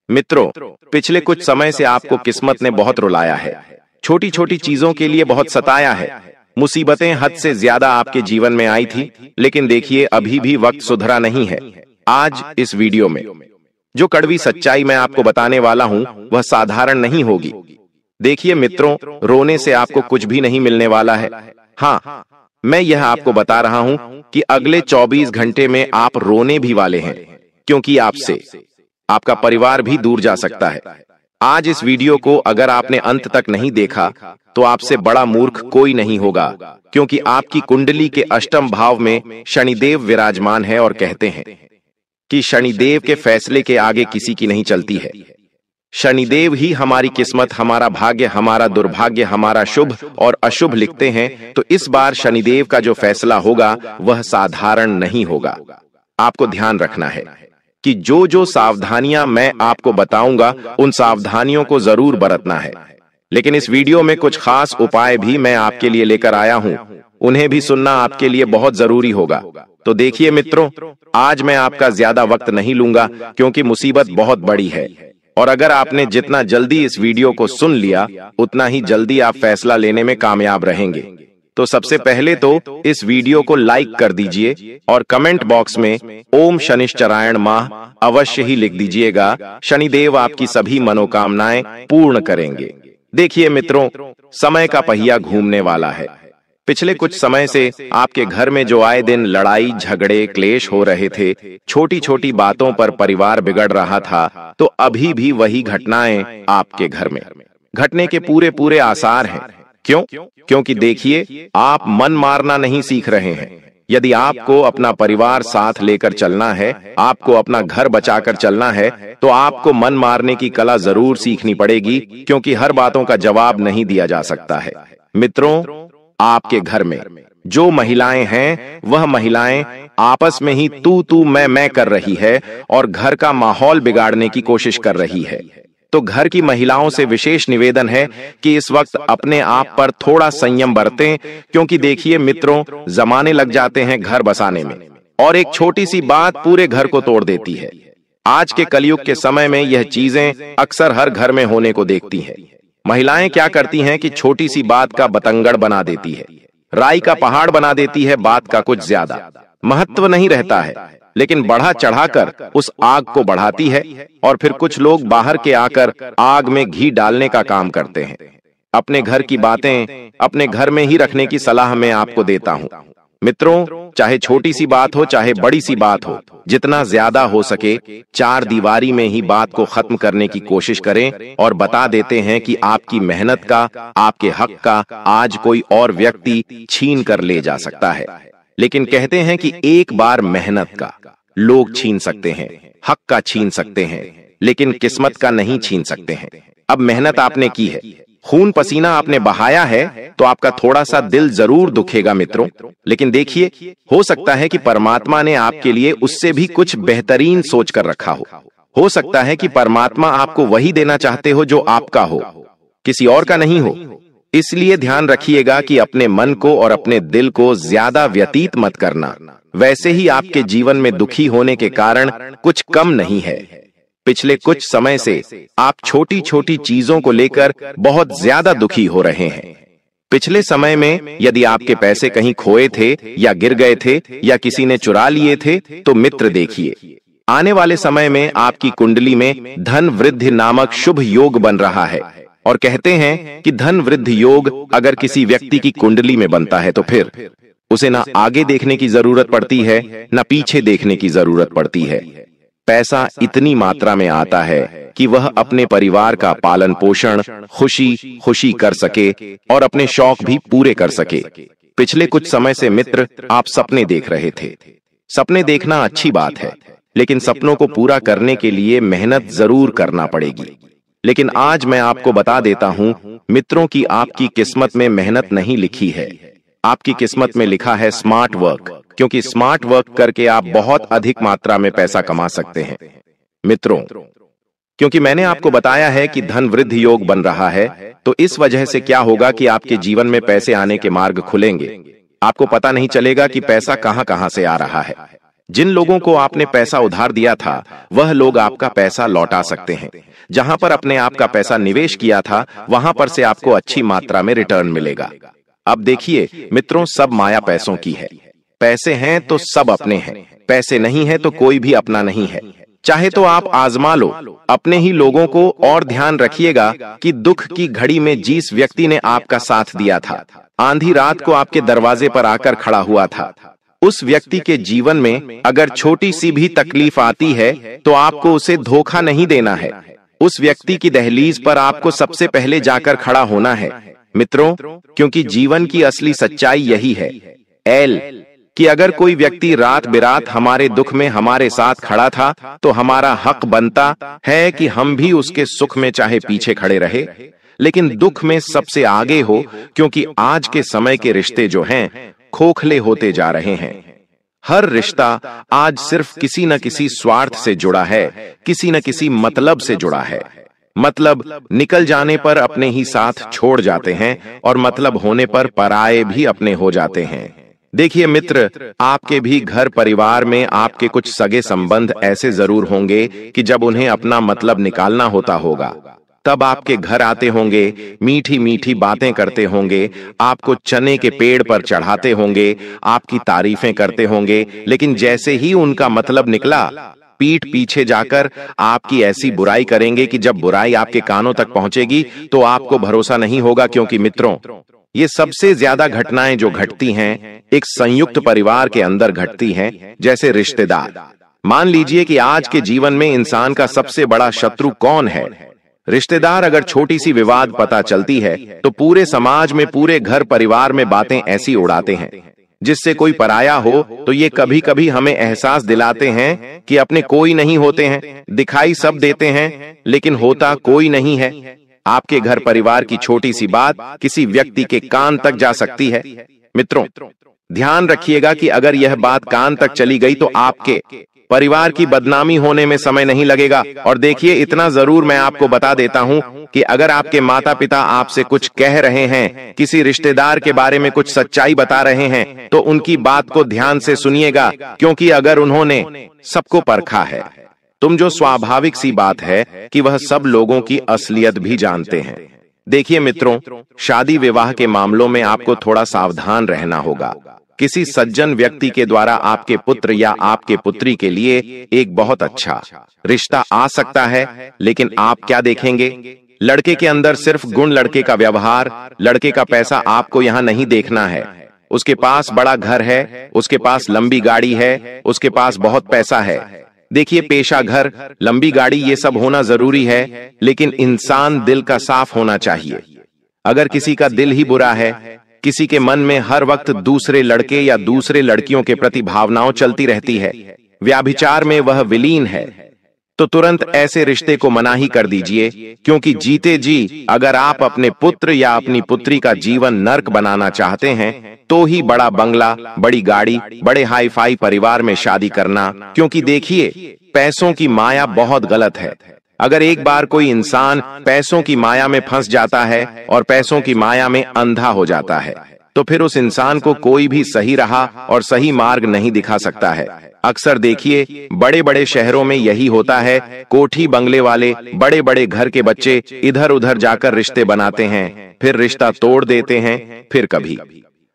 मित्रों, पिछले कुछ समय से आपको किस्मत ने बहुत रुलाया है, छोटी छोटी चीजों के लिए बहुत सताया है। मुसीबतें हद से ज्यादा आपके जीवन में आई थी, लेकिन देखिए अभी भी वक्त सुधरा नहीं है। आज इस वीडियो में जो कड़वी सच्चाई मैं आपको बताने वाला हूं, वह साधारण नहीं होगी। देखिए मित्रों, रोने से आपको कुछ भी नहीं मिलने वाला है। हाँ, मैं यह आपको बता रहा हूं कि अगले 24 घंटे में आप रोने भी वाले हैं, क्योंकि आपसे आपका परिवार भी दूर जा सकता है। आज इस वीडियो को अगर आपने अंत तक नहीं देखा तो आपसे बड़ा मूर्ख कोई नहीं होगा, क्योंकि आपकी कुंडली के अष्टम भाव में शनिदेव विराजमान है और कहते हैं कि शनिदेव के फैसले के आगे किसी की नहीं चलती है। शनिदेव ही हमारी किस्मत, हमारा भाग्य, हमारा दुर्भाग्य, हमारा शुभ और अशुभ लिखते हैं। तो इस बार शनिदेव का जो फैसला होगा वह साधारण नहीं होगा। आपको ध्यान रखना है कि जो जो सावधानियां मैं आपको बताऊंगा उन सावधानियों को जरूर बरतना है। लेकिन इस वीडियो में कुछ खास उपाय भी मैं आपके लिए लेकर आया हूं, उन्हें भी सुनना आपके लिए बहुत जरूरी होगा। तो देखिए मित्रों, आज मैं आपका ज्यादा वक्त नहीं लूंगा, क्योंकि मुसीबत बहुत बड़ी है और अगर आपने जितना जल्दी इस वीडियो को सुन लिया उतना ही जल्दी आप फैसला लेने में कामयाब रहेंगे। तो सबसे पहले तो इस वीडियो को लाइक कर दीजिए और कमेंट बॉक्स में ओम शनिश्चरायण माह अवश्य ही लिख दीजिएगा। शनिदेव आपकी सभी मनोकामनाएं पूर्ण करेंगे। देखिए मित्रों, समय का पहिया घूमने वाला है। पिछले कुछ समय से आपके घर में जो आए दिन लड़ाई झगड़े क्लेश हो रहे थे, छोटी छोटी बातों पर परिवार बिगड़ रहा था, तो अभी भी वही घटनाएं आपके घर में घटने के पूरे पूरे आसार हैं। क्यों? क्योंकि देखिए, आप मन मारना नहीं सीख रहे हैं। यदि आपको अपना परिवार साथ लेकर चलना है, आपको अपना घर बचाकर चलना है, तो आपको मन मारने की कला जरूर सीखनी पड़ेगी, क्योंकि हर बातों का जवाब नहीं दिया जा सकता है। मित्रों, आपके घर में जो महिलाएं हैं, वह महिलाएं आपस में ही तू मैं कर रही है और घर का माहौल बिगाड़ने की कोशिश कर रही है। तो घर की महिलाओं से विशेष निवेदन है कि इस वक्त अपने आप पर थोड़ा संयम बरतें, क्योंकि देखिए मित्रों, जमाने लग जाते हैं घर बसाने में और एक छोटी सी बात पूरे घर को तोड़ देती है। आज के कलयुग के समय में यह चीजें अक्सर हर घर में होने को देखती हैं। महिलाएं क्या करती हैं कि छोटी सी बात का बतंगड़ बना देती है, राई का पहाड़ बना देती है। बात का कुछ ज्यादा महत्व नहीं रहता है, लेकिन बढ़ा चढ़ाकर उस आग को बढ़ाती है और फिर कुछ लोग बाहर के आकर आग में घी डालने का काम करते हैं। अपने घर की बातें अपने घर में ही रखने की सलाह मैं आपको देता हूं। मित्रों, चाहे छोटी सी बात हो चाहे बड़ी सी बात हो, जितना ज्यादा हो सके चार दीवारी में ही बात को खत्म करने की कोशिश करें और बता देते हैं कि आपकी मेहनत का, आपके हक का आज कोई और व्यक्ति छीन कर ले जा सकता है। लेकिन कहते हैं कि एक बार मेहनत का लोग छीन सकते हैं, हक का छीन सकते हैं, लेकिन किस्मत का नहीं छीन सकते हैं। अब मेहनत आपने की है, खून पसीना आपने बहाया है, तो आपका थोड़ा सा दिल जरूर दुखेगा मित्रों। लेकिन देखिए, हो सकता है कि परमात्मा ने आपके लिए उससे भी कुछ बेहतरीन सोच कर रखा हो सकता है कि परमात्मा आपको वही देना चाहते हो जो आपका हो, किसी और का नहीं हो। इसलिए ध्यान रखिएगा कि अपने मन को और अपने दिल को ज्यादा व्यतीत मत करना। वैसे ही आपके जीवन में दुखी होने के कारण कुछ कम नहीं है। पिछले कुछ समय से आप छोटी छोटी चीजों को लेकर बहुत ज्यादा दुखी हो रहे हैं। पिछले समय में यदि आपके पैसे कहीं खोए थे या गिर गए थे या किसी ने चुरा लिए थे, तो मित्र देखिए, आने वाले समय में आपकी कुंडली में धन वृद्धि नामक शुभ योग बन रहा है और कहते हैं कि धन वृद्धि योग अगर किसी व्यक्ति की कुंडली में बनता है तो फिर उसे ना आगे देखने की जरूरत पड़ती है, ना पीछे देखने की जरूरत पड़ती है। पैसा इतनी मात्रा में आता है कि वह अपने परिवार का पालन पोषण खुशी खुशी कर सके और अपने शौक भी पूरे कर सके। पिछले कुछ समय से मित्र आप सपने देख रहे थे। सपने देखना अच्छी बात है, लेकिन सपनों को पूरा करने के लिए मेहनत जरूर करना पड़ेगी। लेकिन आज मैं आपको बता देता हूं मित्रों की आपकी किस्मत में मेहनत नहीं लिखी है, आपकी किस्मत में लिखा है स्मार्ट वर्क, क्योंकि स्मार्ट वर्क करके आप बहुत अधिक मात्रा में पैसा कमा सकते हैं। मित्रों, क्योंकि मैंने आपको बताया है कि धन वृद्धि योग बन रहा है, तो इस वजह से क्या होगा कि आपके जीवन में पैसे आने के मार्ग खुलेंगे। आपको पता नहीं चलेगा कि पैसा कहां कहां से आ रहा है। जिन लोगों को आपने पैसा उधार दिया था वह लोग आपका पैसा लौटा सकते हैं। जहां पर अपने आप का पैसा निवेश किया था वहां पर से आपको अच्छी मात्रा में रिटर्न मिलेगा। अब देखिए मित्रों, सब माया पैसों की है। पैसे हैं तो सब अपने हैं, पैसे नहीं है तो कोई भी अपना नहीं है। चाहे तो आप आजमा लो अपने ही लोगों को, और ध्यान रखिएगा कि दुख की घड़ी में जिस व्यक्ति ने आपका साथ दिया था, आंधी रात को आपके दरवाजे पर आकर खड़ा हुआ था, उस व्यक्ति के जीवन में अगर छोटी सी भी तकलीफ आती है तो आपको उसे धोखा नहीं देना है। उस व्यक्ति की दहलीज पर आपको सबसे पहले जाकर खड़ा होना है मित्रों, क्योंकि जीवन की असली सच्चाई यही है कि अगर कोई व्यक्ति रात बिरात हमारे दुख में हमारे साथ खड़ा था तो हमारा हक बनता है कि हम भी उसके सुख में चाहे पीछे खड़े रहे, लेकिन दुख में सबसे आगे हो, क्योंकि आज के समय के रिश्ते जो हैं खोखले होते जा रहे हैं। हर रिश्ता आज सिर्फ किसी न किसी स्वार्थ से जुड़ा है, किसी न किसी मतलब से जुड़ा है। मतलब निकल जाने पर अपने ही साथ छोड़ जाते हैं और मतलब होने पर पराये भी अपने हो जाते हैं। देखिए मित्र, आपके भी घर परिवार में आपके कुछ सगे संबंध ऐसे जरूर होंगे कि जब उन्हें अपना मतलब निकालना होता होगा तब आपके घर आते होंगे, मीठी मीठी बातें करते होंगे, आपको चने के पेड़ पर चढ़ाते होंगे, आपकी तारीफें करते होंगे, लेकिन जैसे ही उनका मतलब निकला पीठ पीछे जाकर आपकी ऐसी बुराई करेंगे कि जब बुराई आपके कानों तक पहुंचेगी तो आपको भरोसा नहीं होगा। क्योंकि मित्रों, ये सबसे ज्यादा घटनाएं जो घटती हैं एक संयुक्त परिवार के अंदर घटती हैं, जैसे रिश्तेदार। मान लीजिए कि आज के जीवन में इंसान का सबसे बड़ा शत्रु कौन है? रिश्तेदार। अगर छोटी सी विवाद पता चलती है तो पूरे समाज में, पूरे घर परिवार में बातें ऐसी उड़ाते हैं जिससे कोई पराया हो तो ये कभी कभी हमें एहसास दिलाते हैं कि अपने कोई नहीं होते हैं। दिखाई सब देते हैं लेकिन होता कोई नहीं है। आपके घर परिवार की छोटी सी बात किसी व्यक्ति के कान तक जा सकती है। मित्रों, ध्यान रखिएगा कि अगर यह बात कान तक चली गई तो आपके परिवार की बदनामी होने में समय नहीं लगेगा। और देखिए, इतना जरूर मैं आपको बता देता हूं कि अगर आपके माता पिता आपसे कुछ कह रहे हैं, किसी रिश्तेदार के बारे में कुछ सच्चाई बता रहे हैं, तो उनकी बात को ध्यान से सुनिएगा, क्योंकि अगर उन्होंने सबको परखा है तुम जो स्वाभाविक सी बात है कि वह सब लोगों की असलियत भी जानते हैं। देखिए मित्रों, शादी विवाह के मामलों में आपको थोड़ा सावधान रहना होगा। किसी सज्जन व्यक्ति के द्वारा आपके पुत्र या आपके पुत्री के लिए एक बहुत अच्छा रिश्ता आ सकता है, लेकिन आप क्या देखेंगे? लड़के के अंदर सिर्फ गुण, लड़के का व्यवहार, लड़के का पैसा आपको यहाँ नहीं देखना है। उसके पास बड़ा घर है, उसके पास लंबी गाड़ी है, उसके पास बहुत पैसा है। देखिए, पेशा, घर, लंबी गाड़ी, ये सब होना जरूरी है, लेकिन इंसान दिल का साफ होना चाहिए। अगर किसी का दिल ही बुरा है, किसी के मन में हर वक्त दूसरे लड़के या दूसरे लड़कियों के प्रति भावनाओं चलती रहती है, व्याभिचार में वह विलीन है, तो तुरंत ऐसे रिश्ते को मना ही कर दीजिए। क्योंकि जीते जी अगर आप अपने पुत्र या अपनी पुत्री का जीवन नर्क बनाना चाहते हैं तो ही बड़ा बंगला, बड़ी गाड़ी, बड़े हाई फाई परिवार में शादी करना। क्योंकि देखिए, पैसों की माया बहुत गलत है। अगर एक बार कोई इंसान पैसों की माया में फंस जाता है और पैसों की माया में अंधा हो जाता है तो फिर उस इंसान को कोई भी सही राह और सही मार्ग नहीं दिखा सकता है। अक्सर देखिए, बड़े बड़े शहरों में यही होता है। कोठी बंगले वाले, बड़े बड़े घर के बच्चे इधर उधर जाकर रिश्ते बनाते हैं, फिर रिश्ता तोड़ देते हैं, फिर कभी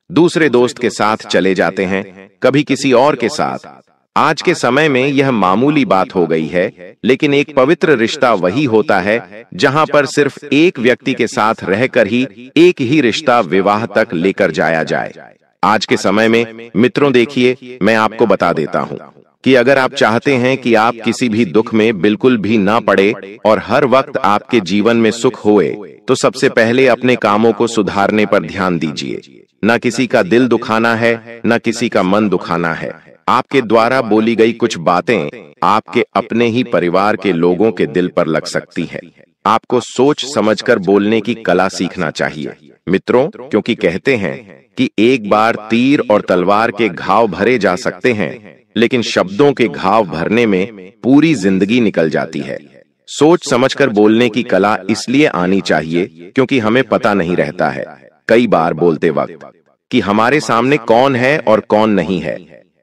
दूसरे दोस्त के साथ चले जाते हैं, कभी किसी और के साथ। आज के समय में यह मामूली बात हो गई है, लेकिन एक पवित्र रिश्ता वही होता है जहां पर सिर्फ एक व्यक्ति के साथ रहकर ही एक ही रिश्ता विवाह तक लेकर जाया जाए। आज के समय में मित्रों देखिए, मैं आपको बता देता हूं कि अगर आप चाहते हैं कि आप किसी भी दुख में बिल्कुल भी ना पड़े और हर वक्त आपके जीवन में सुख होए, तो सबसे पहले अपने कामों को सुधारने पर ध्यान दीजिए। न किसी का दिल दुखाना है, न किसी का मन दुखाना है। आपके द्वारा बोली गई कुछ बातें आपके अपने ही परिवार के लोगों के दिल पर लग सकती है। आपको सोच समझकर बोलने की कला सीखना चाहिए मित्रों, क्योंकि कहते हैं कि एक बार तीर और तलवार के घाव भरे जा सकते हैं, लेकिन शब्दों के घाव भरने में पूरी जिंदगी निकल जाती है। सोच समझकर बोलने की कला इसलिए आनी चाहिए क्योंकि हमें पता नहीं रहता है कई बार बोलते वक्त कि हमारे सामने कौन है और कौन नहीं है।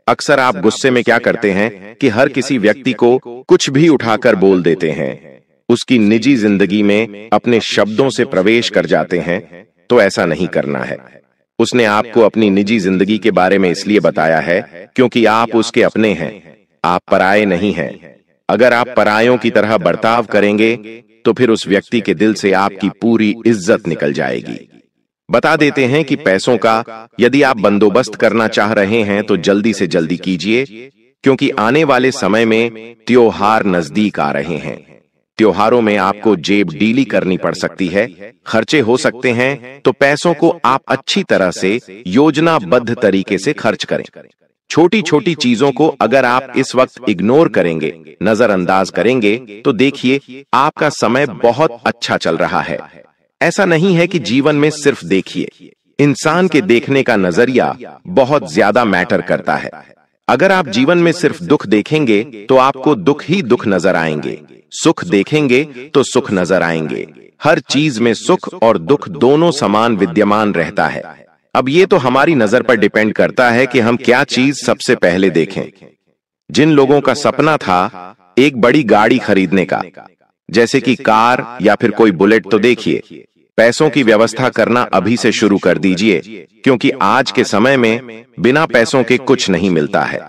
अक्सर आप गुस्से में क्या करते हैं कि हर किसी व्यक्ति को कुछ भी उठाकर बोल देते हैं, उसकी निजी जिंदगी में अपने शब्दों से प्रवेश कर जाते हैं। तो ऐसा नहीं करना है। उसने आपको अपनी निजी जिंदगी के बारे में इसलिए बताया है क्योंकि आप उसके अपने हैं, आप पराये नहीं हैं। अगर आप परायों की तरह बर्ताव करेंगे तो फिर उस व्यक्ति के दिल से आपकी पूरी इज्जत निकल जाएगी। बता देते हैं कि पैसों का यदि आप बंदोबस्त करना चाह रहे हैं तो जल्दी से जल्दी कीजिए, क्योंकि आने वाले समय में त्योहार नजदीक आ रहे हैं। त्योहारों में आपको जेब ढीली करनी पड़ सकती है, खर्चे हो सकते हैं, तो पैसों को आप अच्छी तरह से योजनाबद्ध तरीके से खर्च करें। छोटी छोटी चीजों को अगर आप इस वक्त इग्नोर करेंगे, नजरअंदाज करेंगे, तो देखिए आपका समय बहुत अच्छा चल रहा है। ऐसा नहीं है कि जीवन में सिर्फ देखिए, इंसान के देखने का नजरिया बहुत ज्यादा मैटर करता है। अगर आप जीवन में सिर्फ दुख देखेंगे तो आपको दुख ही दुख नजर आएंगे, सुख देखेंगे तो सुख नजर आएंगे। हर चीज में सुख और दुख दोनों समान विद्यमान रहता है। अब ये तो हमारी नजर पर डिपेंड करता है कि हम क्या चीज सबसे पहले देखें। जिन लोगों का सपना था एक बड़ी गाड़ी खरीदने का, जैसे कि कार या फिर कोई बुलेट, तो देखिए पैसों की व्यवस्था करना अभी से शुरू कर दीजिए, क्योंकि आज के समय में बिना पैसों के कुछ नहीं मिलता है।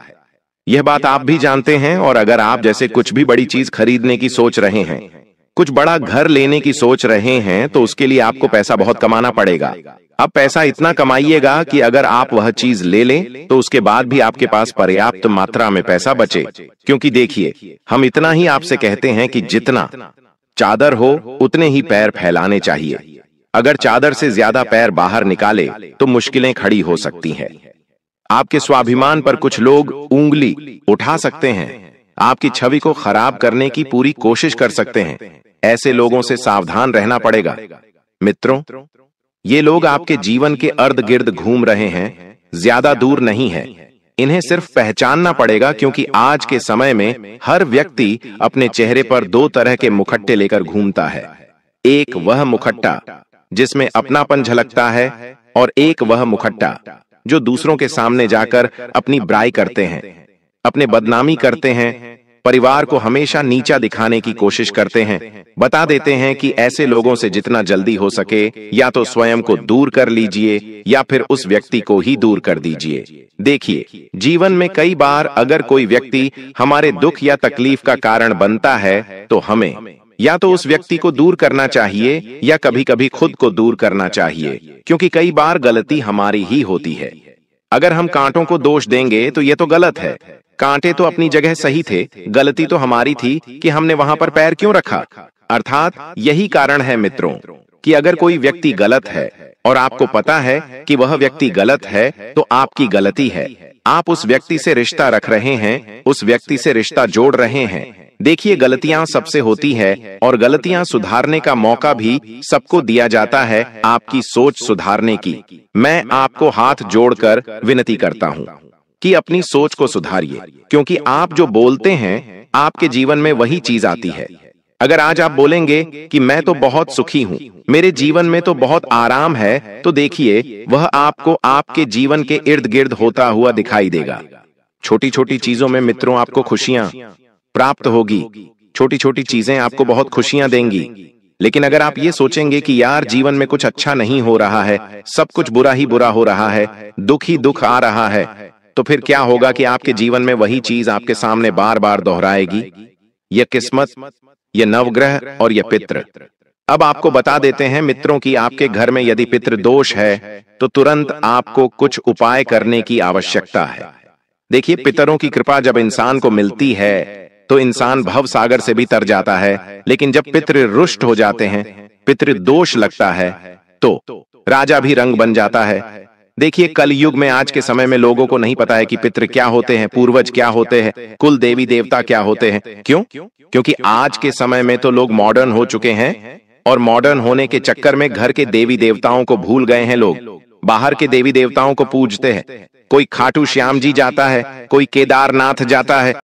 यह बात आप भी जानते हैं। और अगर आप जैसे कुछ भी बड़ी चीज खरीदने की सोच रहे हैं, कुछ बड़ा घर लेने की सोच रहे हैं, तो उसके लिए आपको पैसा बहुत कमाना पड़ेगा। अब पैसा इतना कमाइएगा कि अगर आप वह चीज ले लें तो उसके बाद भी आपके पास पर्याप्त मात्रा में पैसा बचे। क्योंकि देखिए, हम इतना ही आपसे कहते हैं कि जितना चादर हो उतने ही पैर फैलाने चाहिए। अगर चादर से ज्यादा पैर बाहर निकाले तो मुश्किलें खड़ी हो सकती हैं। आपके स्वाभिमान पर कुछ लोग उंगली उठा सकते हैं, आपकी छवि को खराब करने की पूरी कोशिश कर सकते हैं। ऐसे लोगों से सावधान रहना पड़ेगा मित्रों। ये लोग आपके जीवन के अर्ध गिर्द घूम रहे हैं, ज्यादा दूर नहीं है। इन्हें सिर्फ पहचानना पड़ेगा, क्योंकि आज के समय में हर व्यक्ति अपने चेहरे पर दो तरह के मुखट्टे लेकर घूमता है। एक वह मुखट्टा जिसमें अपनापन झलकता है, और एक वह मुखट्टा जो दूसरों के सामने जाकर अपनी बुराई करते हैं, अपने बदनामी करते हैं, परिवार को हमेशा नीचा दिखाने की कोशिश करते हैं। बता देते हैं कि ऐसे लोगों से जितना जल्दी हो सके या तो स्वयं को दूर कर लीजिए या फिर उस व्यक्ति को ही दूर कर दीजिए। देखिए, जीवन में कई बार अगर कोई व्यक्ति हमारे दुख या तकलीफ का कारण बनता है तो हमें या तो उस व्यक्ति को दूर करना चाहिए या कभी कभी खुद को दूर करना चाहिए, क्योंकि कई बार गलती हमारी ही होती है। अगर हम कांटों को दोष देंगे तो ये तो गलत है। कांटे तो अपनी जगह सही थे, गलती तो हमारी थी कि हमने वहां पर पैर क्यों रखा। अर्थात यही कारण है मित्रों कि अगर कोई व्यक्ति गलत है और आपको पता है कि वह व्यक्ति गलत है, तो आपकी गलती है। आप उस व्यक्ति से रिश्ता रख रहे हैं, उस व्यक्ति से रिश्ता जोड़ रहे हैं। देखिए, गलतियां सबसे होती है और गलतियां सुधारने का मौका भी सबको दिया जाता है आपकी सोच सुधारने की। मैं आपको हाथ जोड़कर विनती करता हूं कि अपनी सोच को सुधारिए, क्योंकि आप जो बोलते हैं आपके जीवन में वही चीज आती है। अगर आज आप बोलेंगे कि मैं तो बहुत सुखी हूं, मेरे जीवन में तो बहुत आराम है, तो देखिए वह आपको आपके जीवन के इर्द गिर्द होता हुआ दिखाई देगा। छोटी छोटी चीजों में मित्रों आपको खुशियां प्राप्त होगी, छोटी छोटी चीजें आपको बहुत खुशियां देंगी। लेकिन अगर आप ये सोचेंगे कि यार जीवन में कुछ अच्छा नहीं हो रहा है, सब कुछ बुरा ही बुरा हो रहा है, दुख ही दुख आ रहा है, तो फिर क्या होगा कि आपके जीवन में वही चीज आपके सामने बार बार दोहराएगी। यह किस्मत, यह नवग्रह और यह पितृ। अब आपको बता देते हैं मित्रों की आपके घर में यदि पितृ दोष है तो तुरंत आपको कुछ उपाय करने की आवश्यकता है। देखिए, पितरों की कृपा जब इंसान को मिलती है तो इंसान भव सागर से भी तर जाता है, लेकिन जब पितृ रुष्ट हो जाते हैं, पितृ दोष लगता है, तो राजा भी रंग बन जाता है। देखिए, कलयुग में आज के समय में लोगों को नहीं पता है कि पितृ क्या होते हैं, पूर्वज क्या होते हैं, कुल देवी देवता क्या होते हैं। क्यों? क्योंकि आज के समय में तो लोग मॉडर्न हो चुके हैं और मॉडर्न होने के चक्कर में घर के देवी देवताओं को भूल गए हैं। लोग बाहर के देवी देवताओं को पूजते हैं। कोई खाटू श्याम जी जाता है, कोई केदारनाथ जाता है,